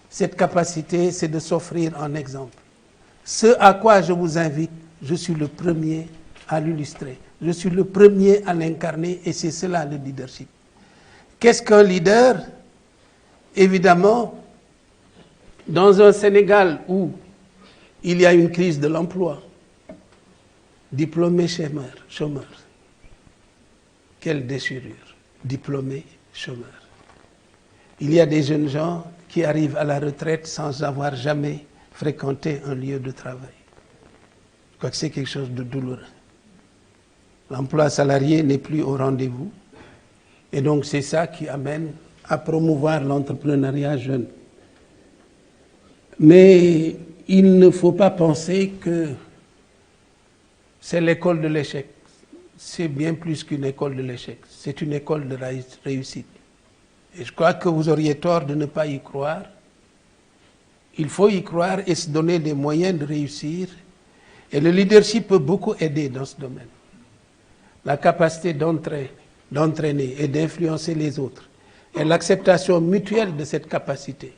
Cette capacité, c'est de s'offrir en exemple. Ce à quoi je vous invite, je suis le premier à l'illustrer. Je suis le premier à l'incarner et c'est cela le leadership. Qu'est-ce qu'un leader? Évidemment, dans un Sénégal où il y a une crise de l'emploi, diplômé chômeur, quelle déchirure, diplômé chômeur. Il y a des jeunes gens qui arrivent à la retraite sans avoir jamais fréquenté un lieu de travail. Je crois que c'est quelque chose de douloureux. L'emploi salarié n'est plus au rendez-vous. Et donc c'est ça qui amène à promouvoir l'entrepreneuriat jeune. Mais il ne faut pas penser que c'est l'école de l'échec. C'est bien plus qu'une école de l'échec. C'est une école de réussite. Et je crois que vous auriez tort de ne pas y croire. Il faut y croire et se donner des moyens de réussir. Et le leadership peut beaucoup aider dans ce domaine. La capacité d'entraîner et d'influencer les autres. Et l'acceptation mutuelle de cette capacité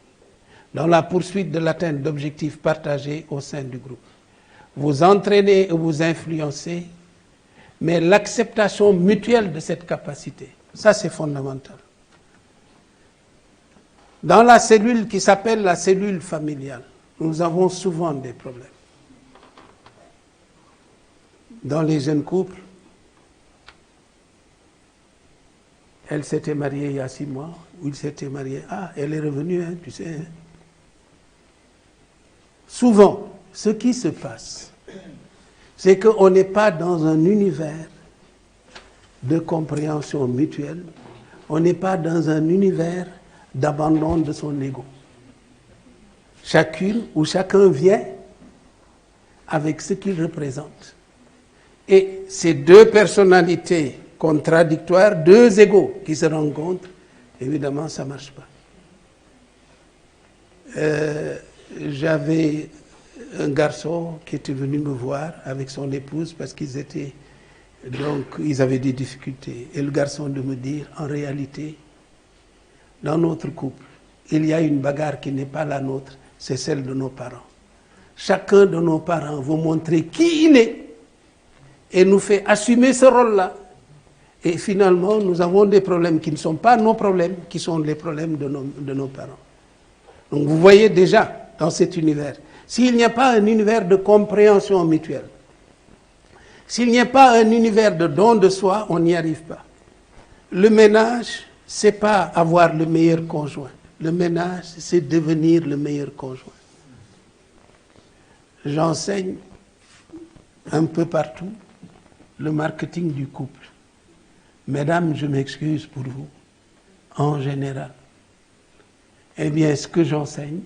dans la poursuite de l'atteinte d'objectifs partagés au sein du groupe. Vous entraînez et vous influencez, mais l'acceptation mutuelle de cette capacité, ça c'est fondamental. Dans la cellule qui s'appelle la cellule familiale, nous avons souvent des problèmes. Dans les jeunes couples, elle s'était mariée il y a 6 mois, ou il s'était marié. Ah, elle est revenue, hein, tu sais. Hein. Souvent, ce qui se passe, c'est qu'on n'est pas dans un univers de compréhension mutuelle, on n'est pas dans un univers d'abandon de son ego. Chacune ou chacun vient avec ce qu'il représente. Et ces deux personnalités contradictoires, 2 égos qui se rencontrent, évidemment, ça ne marche pas. J'avais un garçon qui était venu me voir avec son épouse parce qu'ils avaient des difficultés. Et le garçon de me dire, en réalité, dans notre couple, il y a une bagarre qui n'est pas la nôtre, c'est celle de nos parents. Chacun de nos parents veut montrer qui il est et nous fait assumer ce rôle-là. Et finalement, nous avons des problèmes qui ne sont pas nos problèmes, qui sont les problèmes de nos parents. Donc vous voyez déjà dans cet univers, s'il n'y a pas un univers de compréhension mutuelle, s'il n'y a pas un univers de don de soi, on n'y arrive pas. Le ménage, c'est pas avoir le meilleur conjoint. Le ménage, c'est devenir le meilleur conjoint. J'enseigne un peu partout le marketing du couple. Mesdames, je m'excuse pour vous, en général. Eh bien, ce que j'enseigne,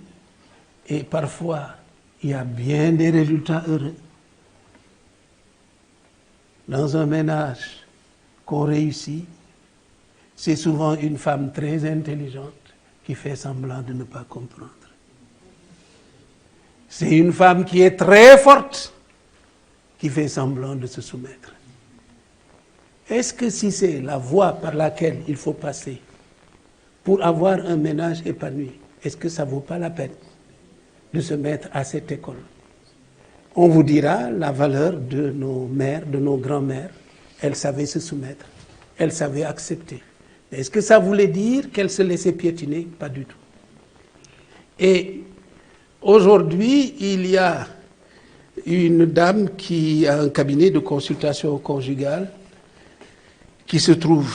et parfois, il y a bien des résultats heureux. Dans un ménage qu'on réussit, c'est souvent une femme très intelligente qui fait semblant de ne pas comprendre. C'est une femme qui est très forte qui fait semblant de se soumettre. Est-ce que si c'est la voie par laquelle il faut passer pour avoir un ménage épanoui, est-ce que ça ne vaut pas la peine de se mettre à cette école? On vous dira la valeur de nos mères, de nos grands-mères, Elle savait se soumettre. Elle savait accepter. Est-ce que ça voulait dire qu'elle se laissait piétiner? Pas du tout. Et aujourd'hui, il y a une dame qui a un cabinet de consultation conjugale qui se trouve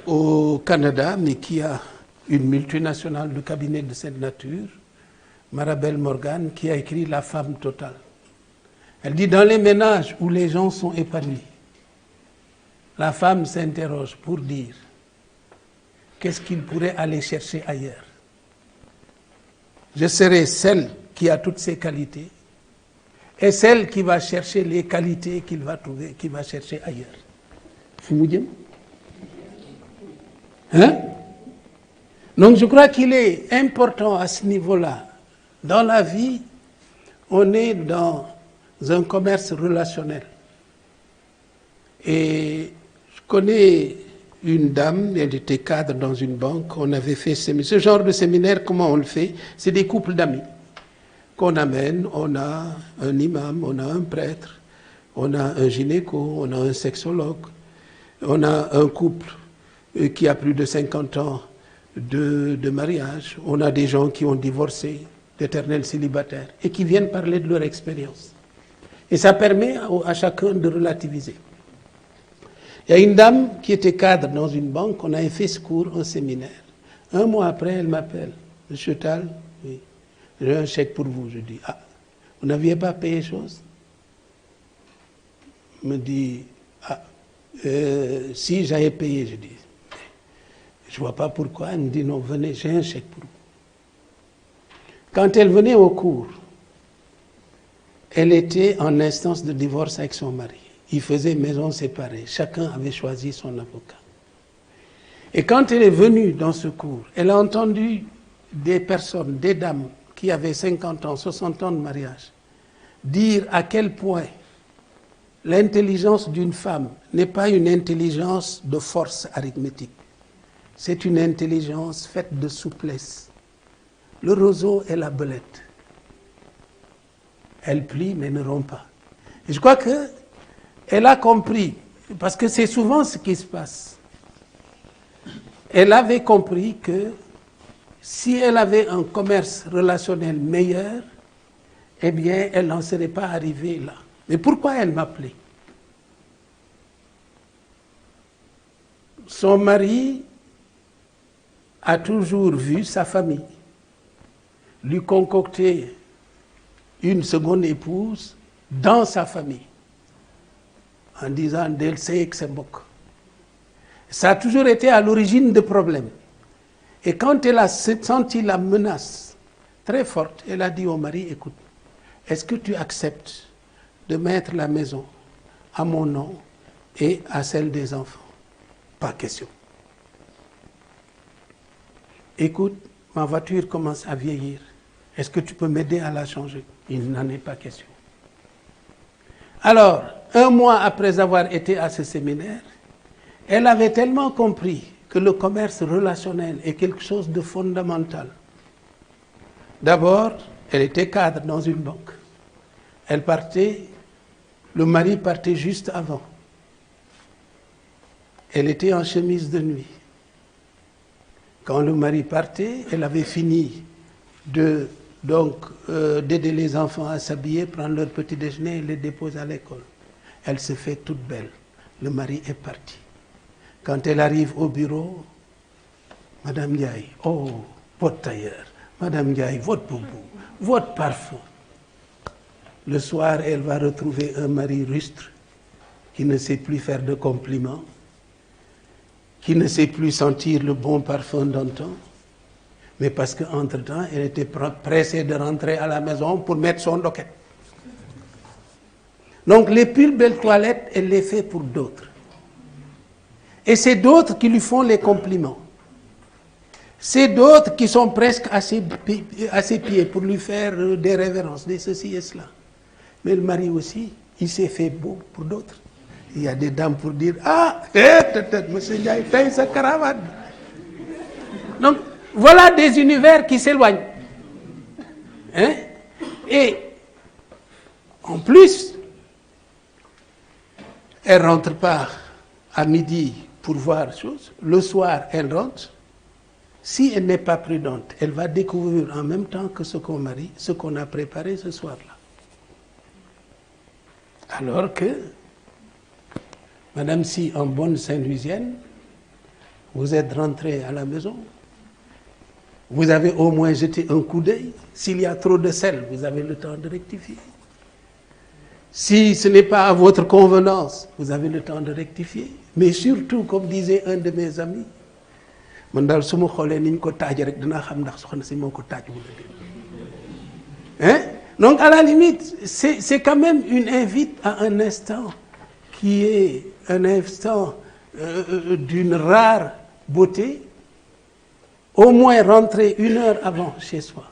au Canada, mais qui a une multinationale de cabinets de cette nature, Marabelle Morgan, qui a écrit La femme totale. Elle dit, dans les ménages où les gens sont épanouis, la femme s'interroge pour dire qu'est-ce qu'il pourrait aller chercher ailleurs. Je serai celle qui a toutes ces qualités et celle qui va chercher les qualités qu'il va trouver, qui va chercher ailleurs. Hein? Donc je crois qu'il est important à ce niveau-là. Dans la vie, on est dans un commerce relationnel. Et je connais une dame, elle était cadre dans une banque, on avait fait ce genre de séminaire, comment on le fait? C'est des couples d'amis qu'on amène, on a un imam, on a un prêtre, on a un gynéco, on a un sexologue, on a un couple qui a plus de 50 ans de mariage, on a des gens qui ont divorcé, d'éternels célibataires, et qui viennent parler de leur expérience. Et ça permet à chacun de relativiser. Il y a une dame qui était cadre dans une banque, on avait fait ce cours, un séminaire. Un mois après, elle m'appelle. Monsieur Tal, oui, j'ai un chèque pour vous. Je dis, ah, vous n'aviez pas payé chose? Elle me dit, ah, si j'avais payé, je dis. Je ne vois pas pourquoi. Elle me dit, non, venez, j'ai un chèque pour vous. Quand elle venait au cours, elle était en instance de divorce avec son mari. Ils faisaient maison séparée. Chacun avait choisi son avocat. Et quand elle est venue dans ce cours, elle a entendu des personnes, des dames qui avaient 50 ans, 60 ans de mariage, dire à quel point l'intelligence d'une femme n'est pas une intelligence de force arithmétique. C'est une intelligence faite de souplesse. Le roseau est la belette. Elle plie mais ne rompt pas. Et je crois qu'elle a compris, parce que c'est souvent ce qui se passe. Elle avait compris que si elle avait un commerce relationnel meilleur, eh bien, elle n'en serait pas arrivée là. Mais pourquoi elle m'appelait? Son mari a toujours vu sa famille lui concocter une seconde épouse dans sa famille, en disant d'elle c'est que c'est mbok. Ça a toujours été à l'origine de problèmes. Et quand elle a senti la menace très forte, elle a dit au mari, écoute, est-ce que tu acceptes de mettre la maison à mon nom et à celle des enfants? Pas question. Écoute, ma voiture commence à vieillir. Est-ce que tu peux m'aider à la changer? Il n'en est pas question. Alors, un mois après avoir été à ce séminaire, elle avait tellement compris que le commerce relationnel est quelque chose de fondamental. D'abord, elle était cadre dans une banque. Elle partait, le mari partait juste avant. Elle était en chemise de nuit. Quand le mari partait, elle avait fini d'aider les enfants à s'habiller, prendre leur petit déjeuner et les déposer à l'école. Elle se fait toute belle. Le mari est parti. Quand elle arrive au bureau, Madame Ndiaye, oh, votre tailleur, Madame Ndiaye, votre boubou, votre parfum. Le soir, elle va retrouver un mari rustre qui ne sait plus faire de compliments, qui ne sait plus sentir le bon parfum d'antan, mais parce qu'entre-temps, elle était pressée de rentrer à la maison pour mettre son loquet. Donc les plus belles toilettes, elle les fait pour d'autres. Et c'est d'autres qui lui font les compliments. C'est d'autres qui sont presque à ses pieds pour lui faire des révérences, des ceci et cela. Mais le mari aussi, il s'est fait beau pour d'autres. Il y a des dames pour dire, ah, monsieur Ndiaye, fais sa caravane. Donc, voilà des univers qui s'éloignent. Hein? Et, en plus, elle ne rentre pas à midi pour voir chose. Le soir, elle rentre. Si elle n'est pas prudente, elle va découvrir en même temps que ce qu'on a préparé ce soir-là. Alors que, Madame, si en bonne Saint-Louisienne, vous êtes rentrée à la maison, vous avez au moins jeté un coup d'œil. S'il y a trop de sel, vous avez le temps de rectifier. Si ce n'est pas à votre convenance, vous avez le temps de rectifier. Mais surtout, comme disait un de mes amis, donc à la limite, c'est quand même une invite à un instant qui est un instant d'une rare beauté. Au moins rentrer 1 heure avant chez soi.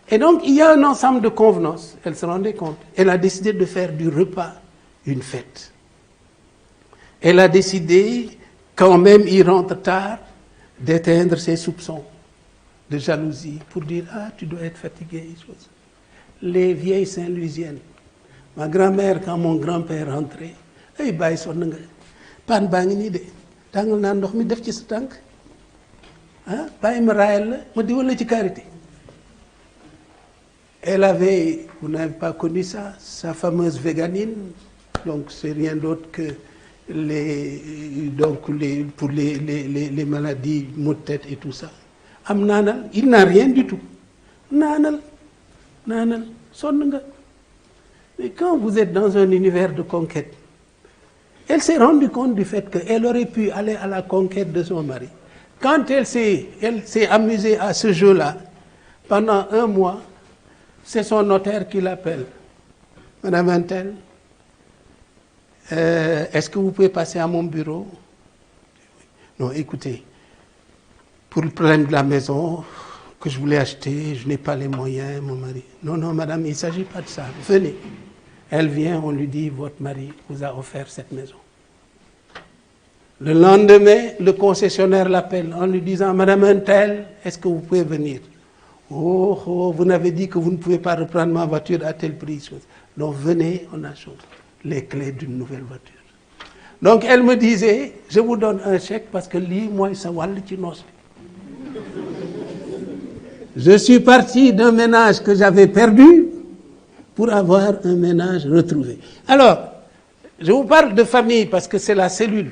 Et donc, il y a un ensemble de convenances. Elle se rendait compte. Elle a décidé de faire du repas une fête. Elle a décidé, quand même il rentre tard, d'éteindre ses soupçons de jalousie pour dire « Ah, tu dois être fatigué. » Les vieilles Saint-Louisiennes. Ma grand-mère, quand mon grand-père rentrait, « Hey, bàyyi sonn nga pan baa ngi nii de tàngal naa ndox mi def ci sa tànk. Ah, bàyyi ma raayal la ma diwal la ci karité. » Elle avait, vous n'avez pas connu ça, sa fameuse véganine. Donc c'est rien d'autre que pour les maladies, maux de tête et tout ça. Am naanal, il n'a rien du tout. Naanal, sonn nga. Mais quand vous êtes dans un univers de conquête, elle s'est rendue compte du fait qu'elle aurait pu aller à la conquête de son mari. Quand elle s'est amusée à ce jeu-là, pendant 1 mois, c'est son notaire qui l'appelle. Madame Antel, est-ce que vous pouvez passer à mon bureau? Non, écoutez, pour le problème de la maison que je voulais acheter, je n'ai pas les moyens, mon mari. Non, madame, il ne s'agit pas de ça. Venez. Elle vient, on lui dit, votre mari vous a offert cette maison. Le lendemain, le concessionnaire l'appelle en lui disant, Madame Antel, est-ce que vous pouvez venir? Oh, vous n'avez dit que vous ne pouvez pas reprendre ma voiture à tel prix. Donc venez, on achète les clés d'une nouvelle voiture. Donc elle me disait, je vous donne un chèque parce que lui, moi, ça va le chinos. Je suis parti d'un ménage que j'avais perdu pour avoir un ménage retrouvé. Alors, je vous parle de famille parce que c'est la cellule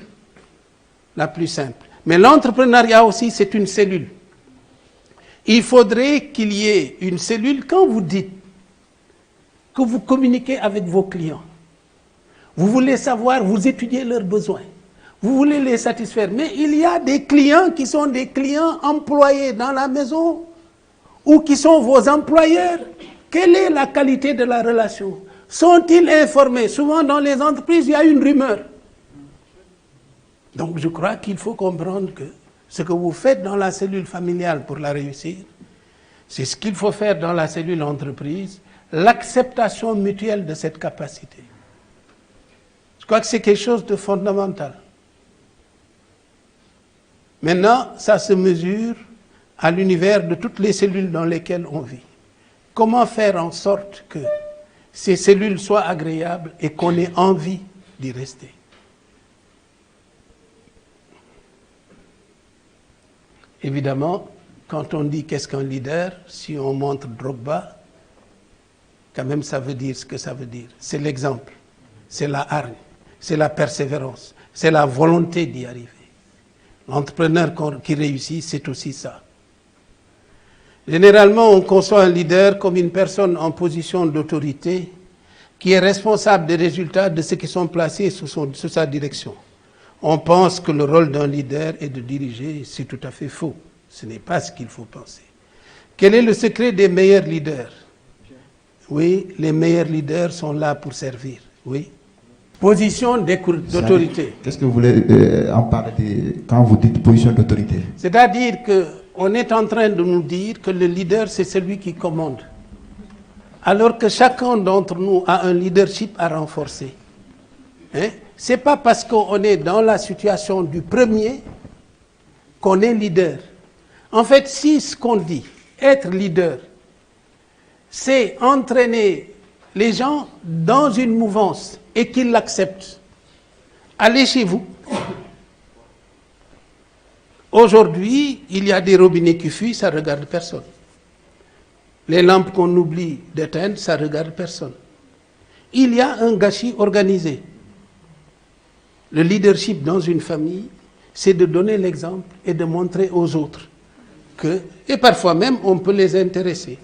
la plus simple. Mais l'entrepreneuriat aussi, c'est une cellule. Il faudrait qu'il y ait une cellule quand vous dites que vous communiquez avec vos clients. Vous voulez savoir, vous étudiez leurs besoins. Vous voulez les satisfaire. Mais il y a des clients qui sont des clients employés dans la maison ou qui sont vos employeurs. Quelle est la qualité de la relation? Sont-ils informés? Souvent dans les entreprises, il y a une rumeur. Donc je crois qu'il faut comprendre que ce que vous faites dans la cellule familiale pour la réussir, c'est ce qu'il faut faire dans la cellule entreprise, l'acceptation mutuelle de cette capacité. Je crois que c'est quelque chose de fondamental. Maintenant, ça se mesure à l'univers de toutes les cellules dans lesquelles on vit. Comment faire en sorte que ces cellules soient agréables et qu'on ait envie d'y rester? Évidemment, quand on dit qu'est-ce qu'un leader, si on montre Drogba, quand même ça veut dire ce que ça veut dire. C'est l'exemple, c'est la hargne, c'est la persévérance, c'est la volonté d'y arriver. L'entrepreneur qui réussit, c'est aussi ça. Généralement, on conçoit un leader comme une personne en position d'autorité qui est responsable des résultats de ceux qui sont placés sous sa direction. On pense que le rôle d'un leader est de diriger, c'est tout à fait faux. Ce n'est pas ce qu'il faut penser. Quel est le secret des meilleurs leaders? Oui, les meilleurs leaders sont là pour servir. Oui. Position d'autorité. Qu'est-ce que vous voulez en parler quand vous dites position d'autorité? C'est-à-dire qu'on est en train de nous dire que le leader, c'est celui qui commande. Alors que chacun d'entre nous a un leadership à renforcer. Ce n'est pas parce qu'on est dans la situation du premier qu'on est leader. En fait, si ce qu'on dit, être leader, c'est entraîner les gens dans une mouvance et qu'ils l'acceptent, Allez chez vous. Aujourd'hui, il y a des robinets qui fuient, ça ne regarde personne. Les lampes qu'on oublie d'éteindre, ça ne regarde personne. Il y a un gâchis organisé. Le leadership dans une famille, c'est de donner l'exemple et de montrer aux autres que, et parfois même, on peut les intéresser.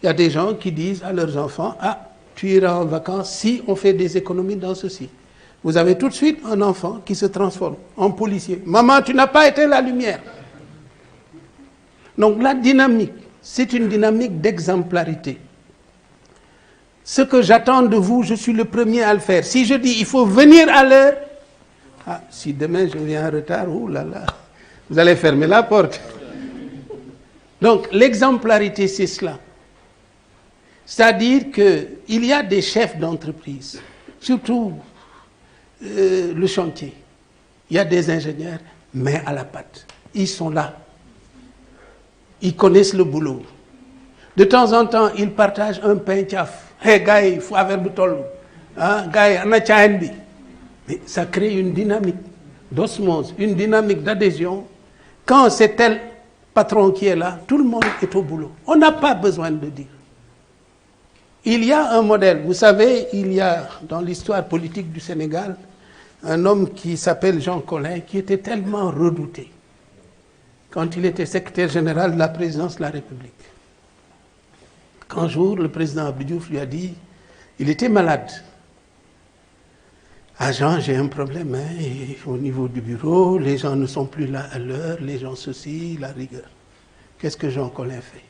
Il y a des gens qui disent à leurs enfants, ah, tu iras en vacances si on fait des économies dans ceci. Vous avez tout de suite un enfant qui se transforme en policier. Maman, tu n'as pas éteint la lumière. Donc la dynamique, c'est une dynamique d'exemplarité. Ce que j'attends de vous, je suis le premier à le faire. Si je dis il faut venir à l'heure, ah, si demain je viens en retard, ouh là là, vous allez fermer la porte. Donc l'exemplarité, c'est cela. C'est-à-dire qu'il y a des chefs d'entreprise, surtout le chantier. Il y a des ingénieurs, main à la pâte. Ils sont là. Ils connaissent le boulot. De temps en temps, ils partagent un pain tchaf. Hey, gars, il faut avoir du tol. Gars, on a tchahen bi. Mais ça crée une dynamique d'osmose, une dynamique d'adhésion. Quand c'est tel patron qui est là, tout le monde est au boulot. On n'a pas besoin de dire. Il y a un modèle. Vous savez, il y a dans l'histoire politique du Sénégal un homme qui s'appelle Jean Collin, qui était tellement redouté quand il était secrétaire général de la présidence de la République. Qu'un jour, le président Abdou Diouf lui a dit, il était malade. Ah Jean, j'ai un problème, hein, et au niveau du bureau, les gens ne sont plus là à l'heure, les gens ceci, la rigueur. Qu'est-ce que Jean Collin fait?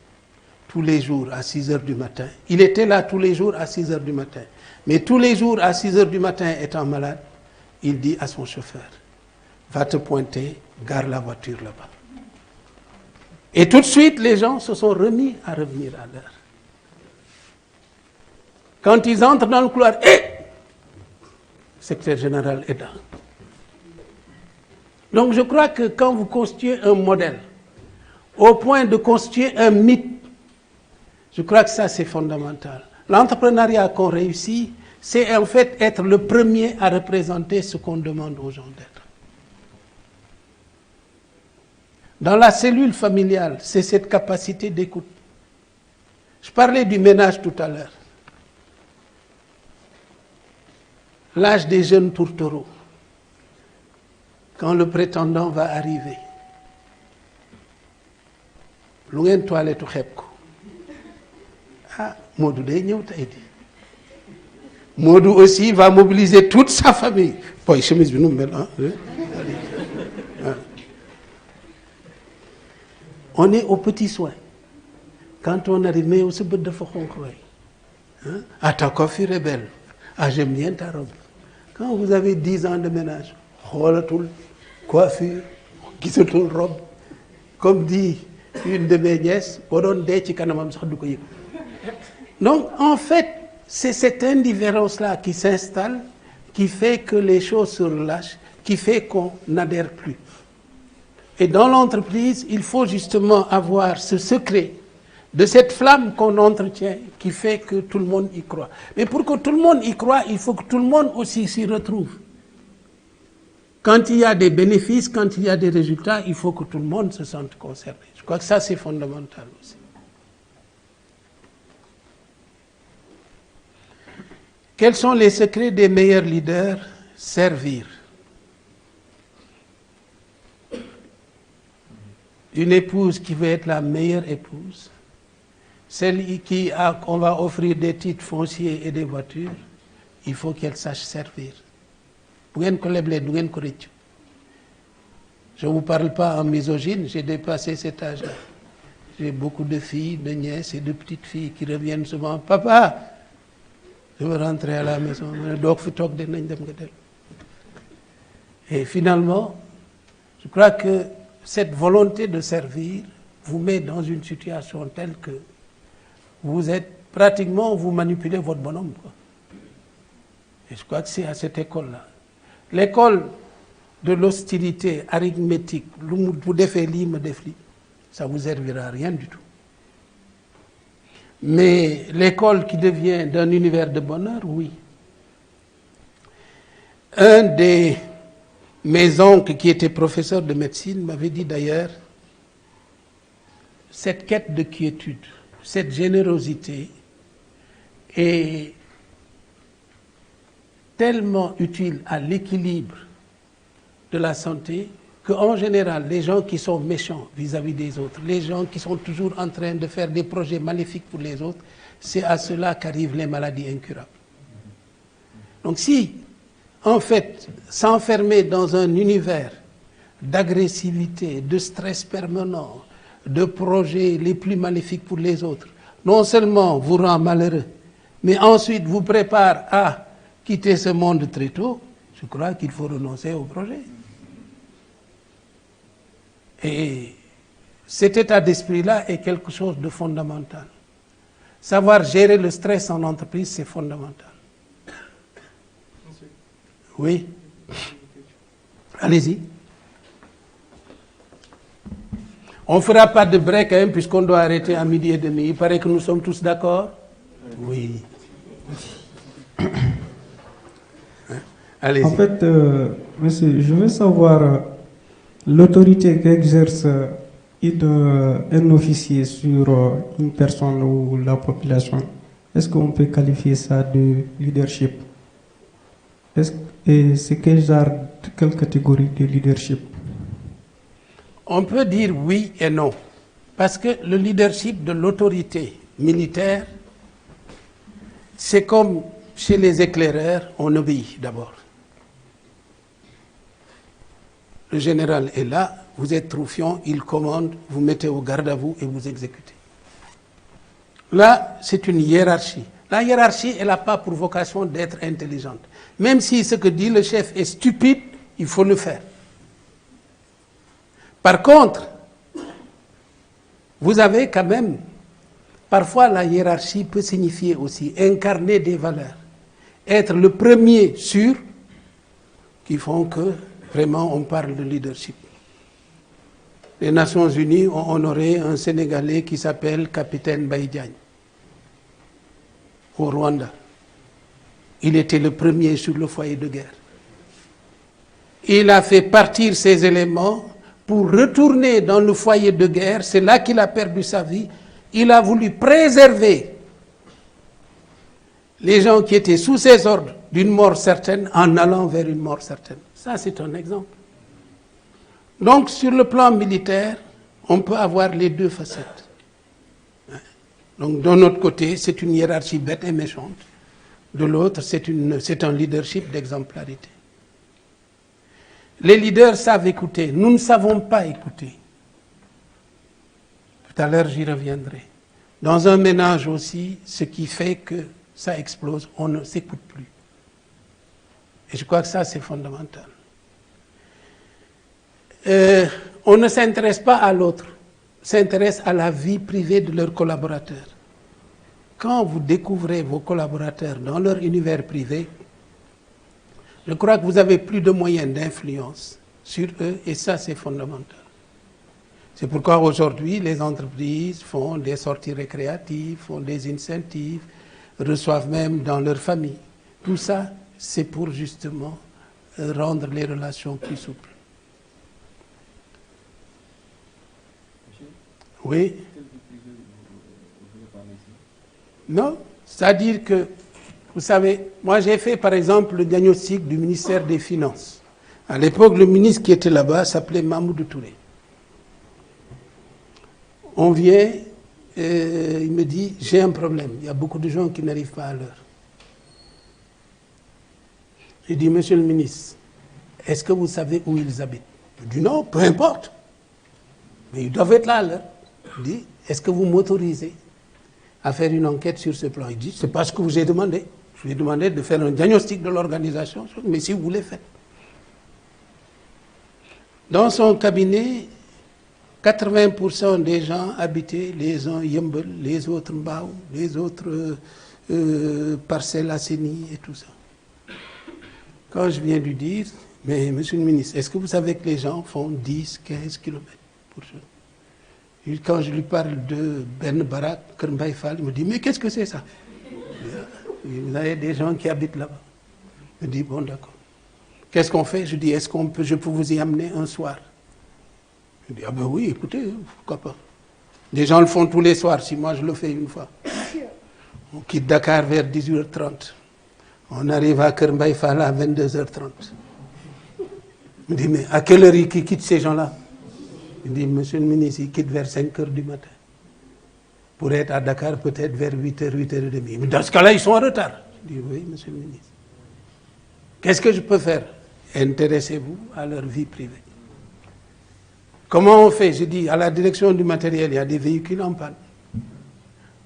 Tous les jours à 6 heures du matin. Il était là tous les jours à 6 heures du matin. Mais tous les jours à 6 heures du matin, étant malade, il dit à son chauffeur, va te pointer, gare la voiture là-bas. Et tout de suite, les gens se sont remis à revenir à l'heure. Quand ils entrent dans le couloir, le secrétaire général est là. Donc je crois que quand vous constituez un modèle, au point de constituer un mythe, je crois que ça c'est fondamental. L'entrepreneuriat qu'on réussit, c'est en fait être le premier à représenter ce qu'on demande aux gens d'être. Dans la cellule familiale, c'est cette capacité d'écoute. Je parlais du ménage tout à l'heure. L'âge des jeunes tourtereaux, quand le prétendant va arriver, lu ngeen toilette xeeb ko ah Modou day ñëw tey di Modou aussi va mobiliser toute sa famille. Boy, chemise bi nu mu mel ah. On est aux petits soins. Quand on arrive, mais aussi bët dafa xonq waay. Ah, ta coiffure est belle. Ah, j'aime bien ta robe. Quand vous avez 10 ans de ménage, xoolatul coiffure, gisatul robe. Comme dit une de mes nièces, boo doon dee ci kanamam sax du ko yëg. Donc, en fait, c'est cette indifférence-là qui s'installe, qui fait que les choses se relâchent, qui fait qu'on n'adhère plus. Et dans l'entreprise, il faut justement avoir ce secret de cette flamme qu'on entretient qui fait que tout le monde y croit. Mais pour que tout le monde y croit, il faut que tout le monde aussi s'y retrouve. Quand il y a des bénéfices, quand il y a des résultats, il faut que tout le monde se sente concerné. Je crois que ça, c'est fondamental aussi. Quels sont les secrets des meilleurs leaders? Servir. Une épouse qui veut être la meilleure épouse, celle on va offrir des titres fonciers et des voitures, il faut qu'elle sache servir. Je ne vous parle pas en misogyne, j'ai dépassé cet âge-là. J'ai beaucoup de filles, de nièces et de petites filles qui reviennent souvent. Papa, je veux rentrer à la maison. Et finalement, je crois que cette volonté de servir vous met dans une situation telle que vous êtes pratiquement, vous manipulez votre bonhomme, quoi. Et je crois que c'est à cette école-là. L'école de l'hostilité arithmétique, vous défez li, me défli, ça ne vous servira à rien du tout. Mais l'école qui devient d'un univers de bonheur, oui. Un des mes oncles qui était professeur de médecine m'avait dit d'ailleurs, cette quête de quiétude, cette générosité est tellement utile à l'équilibre de la santé qu'en général, les gens qui sont méchants vis-à-vis des autres, les gens qui sont toujours en train de faire des projets maléfiques pour les autres, c'est à cela qu'arrivent les maladies incurables. Donc si, en fait, s'enfermer dans un univers d'agressivité, de stress permanent, de projets les plus maléfiques pour les autres, non seulement vous rend malheureux, mais ensuite vous prépare à quitter ce monde très tôt, je crois qu'il faut renoncer au projet. Et cet état d'esprit-là est quelque chose de fondamental. Savoir gérer le stress en entreprise, c'est fondamental. Oui. Allez-y. On ne fera pas de break hein, puisqu'on doit arrêter à 12h30. Il paraît que nous sommes tous d'accord. Oui. Allez-y. En fait, monsieur, je veux savoir l'autorité qu'exerce un officier sur une personne ou la population. Est-ce qu'on peut qualifier ça de leadership? Et c'est quelle catégorie de leadership? On peut dire oui et non. Parce que le leadership de l'autorité militaire, c'est comme chez les éclaireurs, on obéit d'abord. Le général est là, vous êtes troufion, il commande, vous mettez au garde à vous et vous exécutez. Là, c'est une hiérarchie. La hiérarchie, elle n'a pas pour vocation d'être intelligente. Même si ce que dit le chef est stupide, il faut le faire. Par contre, vous avez quand même, parfois la hiérarchie peut signifier aussi incarner des valeurs, être le premier sûr, qui font que vraiment on parle de leadership. Les Nations Unies ont honoré un Sénégalais qui s'appelle Capitaine Baïdiagne au Rwanda. Il était le premier sur le foyer de guerre. Il a fait partir ces éléments pour retourner dans le foyer de guerre. C'est là qu'il a perdu sa vie. Il a voulu préserver les gens qui étaient sous ses ordres d'une mort certaine en allant vers une mort certaine. Ça, c'est un exemple. Donc, sur le plan militaire, on peut avoir les deux facettes. Donc, d'un autre côté, c'est une hiérarchie bête et méchante. De l'autre, c'est un leadership d'exemplarité. Les leaders savent écouter. Nous ne savons pas écouter. Tout à l'heure, j'y reviendrai. Dans un ménage aussi, ce qui fait que ça explose, on ne s'écoute plus. Et je crois que ça, c'est fondamental. On ne s'intéresse pas à l'autre, s'intéresse à la vie privée de leurs collaborateurs. Quand vous découvrez vos collaborateurs dans leur univers privé, je crois que vous avez plus de moyens d'influence sur eux et ça, c'est fondamental. C'est pourquoi aujourd'hui, les entreprises font des sorties récréatives, font des incentives, reçoivent même dans leur famille. Tout ça, c'est pour justement rendre les relations plus souples. Oui. Non, c'est-à-dire que, vous savez, moi j'ai fait par exemple le diagnostic du ministère des Finances. À l'époque, le ministre qui était là-bas s'appelait Mamoudou Touré. On vient, il me dit, j'ai un problème, il y a beaucoup de gens qui n'arrivent pas à l'heure. Je dis, monsieur le ministre, est-ce que vous savez où ils habitent? Je dis, non, peu importe, mais ils doivent être là à l'heure. Je dis, est-ce que vous m'autorisez à faire une enquête sur ce plan? Il dit, c'est pas ce que vous avez demandé. Je lui ai demandé de faire un diagnostic de l'organisation, mais si vous voulez faire. Dans son cabinet, 80% des gens habitaient, les uns Yembel, les autres Mbao, les autres Parcelles Asseni et tout ça. Quand je viens lui dire, mais monsieur le ministre, est-ce que vous savez que les gens font 10, 15 km pour jour? Et quand je lui parle de Ben Barak, Kermbaï Fall, il me dit, mais qu'est-ce que c'est ça? Vous avez des gens qui habitent là-bas. Je dis, bon, d'accord. Qu'est-ce qu'on fait? Je dis, est-ce que je peux vous y amener un soir? Je dis, ah ben oui, écoutez, pourquoi pas. Les gens le font tous les soirs, si moi je le fais une fois. On quitte Dakar vers 18h30. On arrive à Kermbaï Fala à 22h30. Je me dis, mais à quelle heure ils quittent ces gens-là? Il dit, monsieur le ministre, ils quittent vers 5h du matin. Pour être à Dakar, peut-être vers 8h, 8h30. Mais dans ce cas-là, ils sont en retard. Je dis, oui, monsieur le ministre. Qu'est-ce que je peux faire? Intéressez-vous à leur vie privée. Comment on fait? Je dis, à la direction du matériel, il y a des véhicules en panne.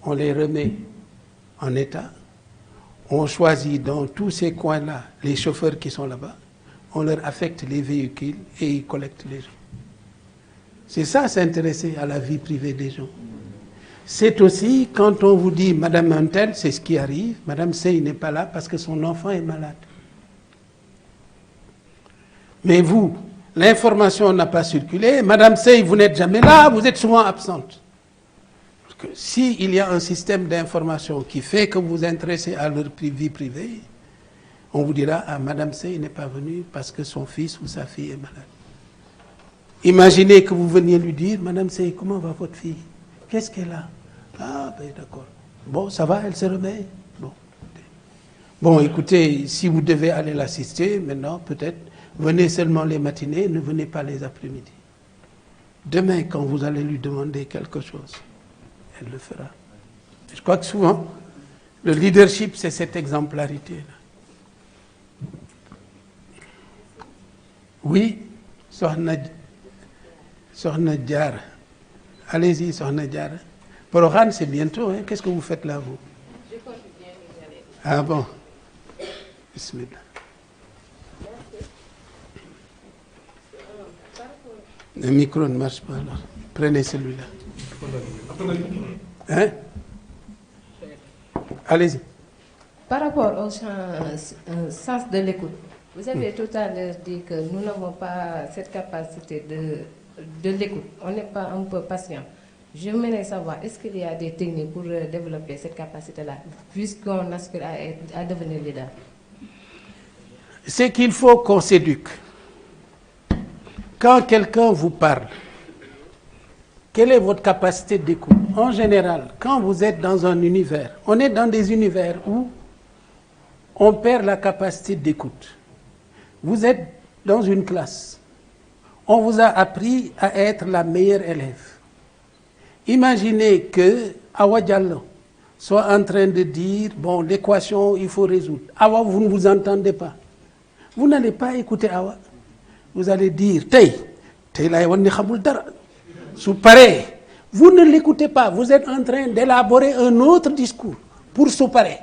On les remet en état. On choisit dans tous ces coins-là les chauffeurs qui sont là-bas. On leur affecte les véhicules et ils collectent les gens. C'est ça, s'intéresser à la vie privée des gens. C'est aussi quand on vous dit, Madame Untel, c'est ce qui arrive, Madame Sey n'est pas là parce que son enfant est malade. Mais vous, l'information n'a pas circulé, Madame Sey, vous n'êtes jamais là, vous êtes souvent absente. Parce que s'il y a un système d'information qui fait que vous vous intéressez à leur vie privée, on vous dira, ah, Madame Sey n'est pas venue parce que son fils ou sa fille est malade. Imaginez que vous veniez lui dire, Madame Sey, comment va votre fille? Qu'est-ce qu'elle a? Ah, ben d'accord. Bon, ça va, elle se remet. Bon, écoutez, si vous devez aller l'assister, maintenant, peut-être, venez seulement les matinées, ne venez pas les après-midi. Demain, quand vous allez lui demander quelque chose, elle le fera. Je crois que souvent, le leadership, c'est cette exemplarité-là. Oui, Sohna Diarra. Allez-y, Sohna Diarra. Porokhane, c'est bientôt, hein? Qu'est-ce que vous faites là, vous? Je compte bien y aller. Ah bon? Bismillah. Le micro ne marche pas, alors. Prenez celui-là. Hein? Allez-y. Par rapport au sens de l'écoute, vous avez tout à l'heure dit que nous n'avons pas cette capacité de l'écoute. On n'est pas un peu patient. Je voudrais savoir, est-ce qu'il y a des techniques pour développer cette capacité-là, puisqu'on aspire à devenir leader? C'est qu'il faut qu'on s'éduque. Quand quelqu'un vous parle, quelle est votre capacité d'écoute? En général, quand vous êtes dans un univers, on est dans des univers où on perd la capacité d'écoute. Vous êtes dans une classe. On vous a appris à être la meilleure élève. Imaginez que Awa Diallo soit en train de dire, bon, l'équation, il faut résoudre. Awa, vous ne vous entendez pas. Vous n'allez pas écouter Awa. Vous allez dire, vous ne l'écoutez pas. Vous êtes en train d'élaborer un autre discours pour souparer.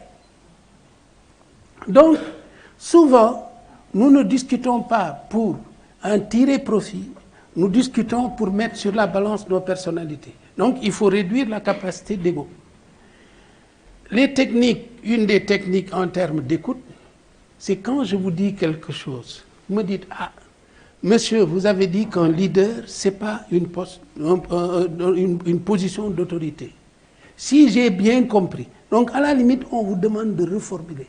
Donc, souvent, nous ne discutons pas pour en tirer profit. Nous discutons pour mettre sur la balance nos personnalités. Donc, il faut réduire la capacité d'ego. Les techniques, une des techniques en termes d'écoute, c'est quand je vous dis quelque chose, vous me dites, ah, monsieur, vous avez dit qu'un leader, ce n'est pas une position d'autorité. Si j'ai bien compris, donc à la limite, on vous demande de reformuler.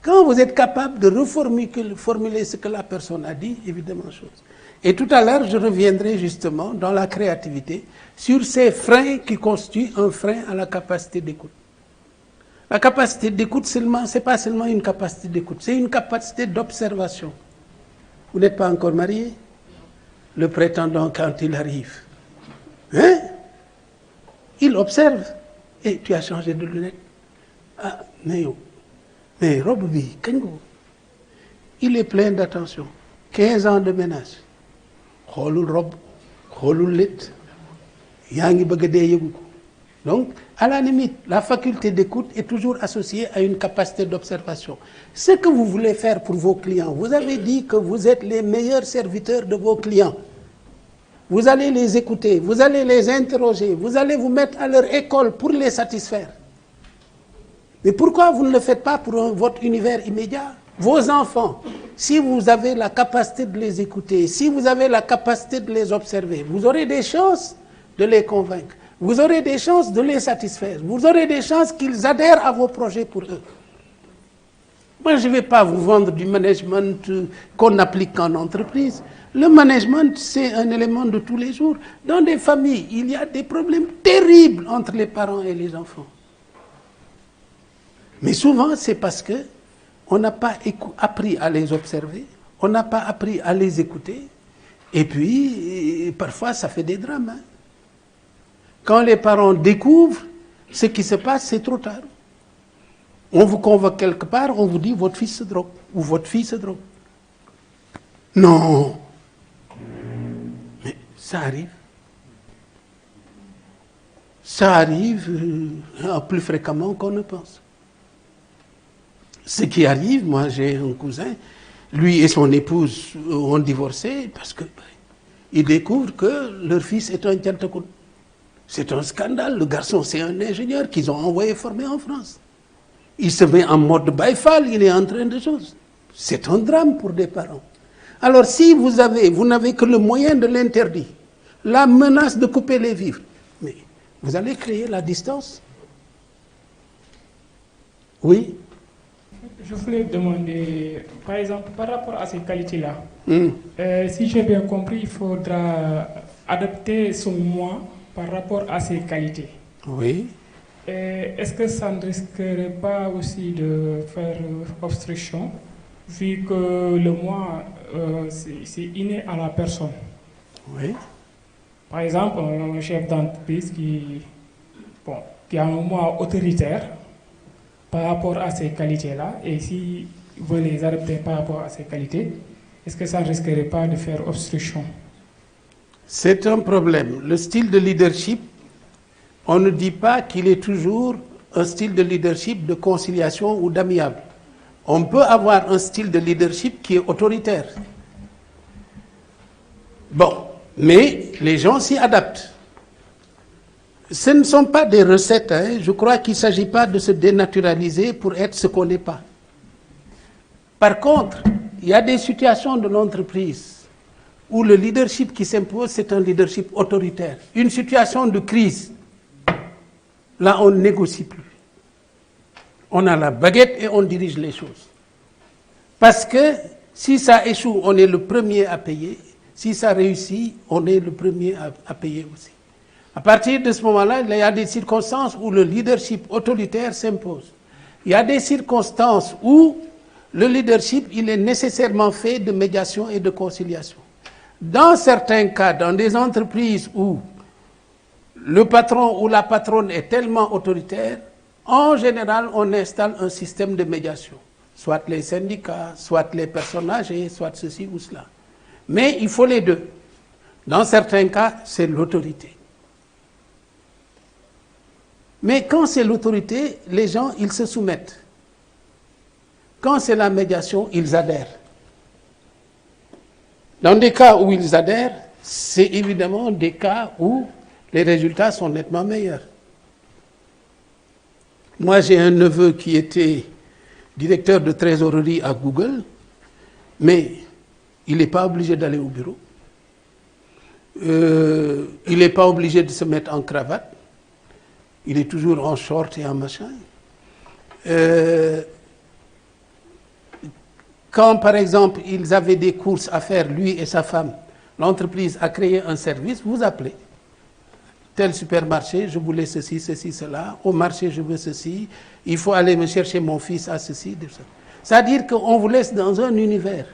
Quand vous êtes capable de reformuler ce que la personne a dit, évidemment, chose. Et tout à l'heure, je reviendrai justement dans la créativité sur ces freins qui constituent un frein à la capacité d'écoute. La capacité d'écoute, ce n'est pas seulement une capacité d'écoute, c'est une capacité d'observation. Vous n'êtes pas encore marié? Le prétendant, quand il arrive, hein? Il observe. Et tu as changé de lunettes. Ah, mais robe, il est plein d'attention. 15 ans de ménage. Kholul robe, kholul lit. Yangi bëgg. Donc, à la limite, la faculté d'écoute est toujours associée à une capacité d'observation. Ce que vous voulez faire pour vos clients, vous avez dit que vous êtes les meilleurs serviteurs de vos clients. Vous allez les écouter, vous allez les interroger, vous allez vous mettre à leur école pour les satisfaire. Mais pourquoi vous ne le faites pas pour votre univers immédiat? Vos enfants, si vous avez la capacité de les écouter, si vous avez la capacité de les observer, vous aurez des chances de les convaincre. Vous aurez des chances de les satisfaire. Vous aurez des chances qu'ils adhèrent à vos projets pour eux. Moi, je ne vais pas vous vendre du management qu'on applique en entreprise. Le management, c'est un élément de tous les jours. Dans des familles, il y a des problèmes terribles entre les parents et les enfants. Mais souvent, c'est parce qu'on n'a pas appris à les observer, on n'a pas appris à les écouter, et puis, parfois, ça fait des drames. Hein. Quand les parents découvrent ce qui se passe, c'est trop tard. On vous convoque quelque part, on vous dit votre fils se drogue ou votre fille se drogue. Non. Mais ça arrive. Ça arrive plus fréquemment qu'on ne pense. Ce qui arrive, moi j'ai un cousin, lui et son épouse ont divorcé parce que ils découvrent que leur fils est un Tiantakoun. C'est un scandale. Le garçon, c'est un ingénieur qu'ils ont envoyé former en France. Il se met en mode baïfal, il est en train de choses. C'est un drame pour des parents. Alors si vous n'avez que le moyen de l'interdit, la menace de couper les vivres, mais vous allez créer la distance. Oui. Je voulais demander, par exemple, par rapport à ces qualités-là, si j'ai bien compris, il faudra adapter son moi par rapport à ses qualités. Oui. Est-ce que ça ne risquerait pas aussi de faire obstruction, vu que le moi, c'est inné à la personne? Oui. Par exemple, un chef d'entreprise qui a un moi autoritaire par rapport à ces qualités-là, et s'il veut les adapter par rapport à ces qualités, est-ce que ça ne risquerait pas de faire obstruction? C'est un problème. Le style de leadership, on ne dit pas qu'il est toujours un style de leadership de conciliation ou d'amiable. On peut avoir un style de leadership qui est autoritaire. Bon, mais les gens s'y adaptent. Ce ne sont pas des recettes. Hein. Je crois qu'il ne s'agit pas de se dénaturaliser pour être ce qu'on n'est pas. Par contre, il y a des situations de l'entreprise où le leadership qui s'impose, c'est un leadership autoritaire. Une situation de crise, là, on ne négocie plus. On a la baguette et on dirige les choses. Parce que si ça échoue, on est le premier à payer. Si ça réussit, on est le premier à payer aussi. À partir de ce moment-là, il y a des circonstances où le leadership autoritaire s'impose. Il y a des circonstances où le leadership, il est nécessairement fait de médiation et de conciliation. Dans certains cas, dans des entreprises où le patron ou la patronne est tellement autoritaire, en général, on installe un système de médiation. Soit les syndicats, soit les personnes âgées, soit ceci ou cela. Mais il faut les deux. Dans certains cas, c'est l'autorité. Mais quand c'est l'autorité, les gens, ils se soumettent. Quand c'est la médiation, ils adhèrent. Dans des cas où ils adhèrent, c'est évidemment des cas où les résultats sont nettement meilleurs. Moi, j'ai un neveu qui était directeur de trésorerie à Google, mais il n'est pas obligé d'aller au bureau. Il n'est pas obligé de se mettre en cravate. Il est toujours en short et en machin. Quand, par exemple, ils avaient des courses à faire, lui et sa femme, l'entreprise a créé un service, vous appelez. Tel supermarché, je voulais ceci, ceci, cela. Au marché, je veux ceci. Il faut aller me chercher mon fils à ceci, de ça. C'est-à-dire qu'on vous laisse dans un univers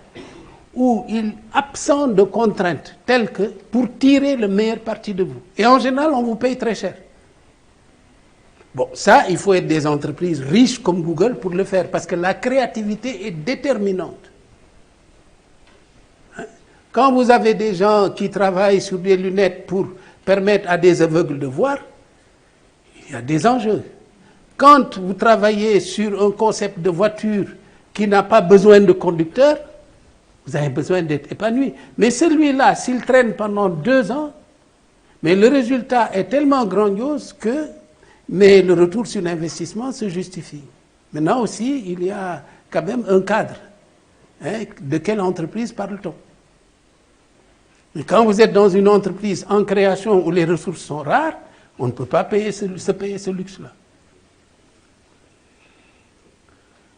où il est absent de contraintes telles que pour tirer le meilleur parti de vous. Et en général, on vous paye très cher. Bon, ça, il faut être des entreprises riches comme Google pour le faire, parce que la créativité est déterminante. Quand vous avez des gens qui travaillent sur des lunettes pour permettre à des aveugles de voir, il y a des enjeux. Quand vous travaillez sur un concept de voiture qui n'a pas besoin de conducteur, vous avez besoin d'être épanoui. Mais celui-là, s'il traîne pendant 2 ans, mais le résultat est tellement grandiose que le retour sur l'investissement se justifie. Maintenant aussi, il y a quand même un cadre. Hein, de quelle entreprise parle-t-on? Et quand vous êtes dans une entreprise en création où les ressources sont rares, on ne peut pas se payer ce luxe-là.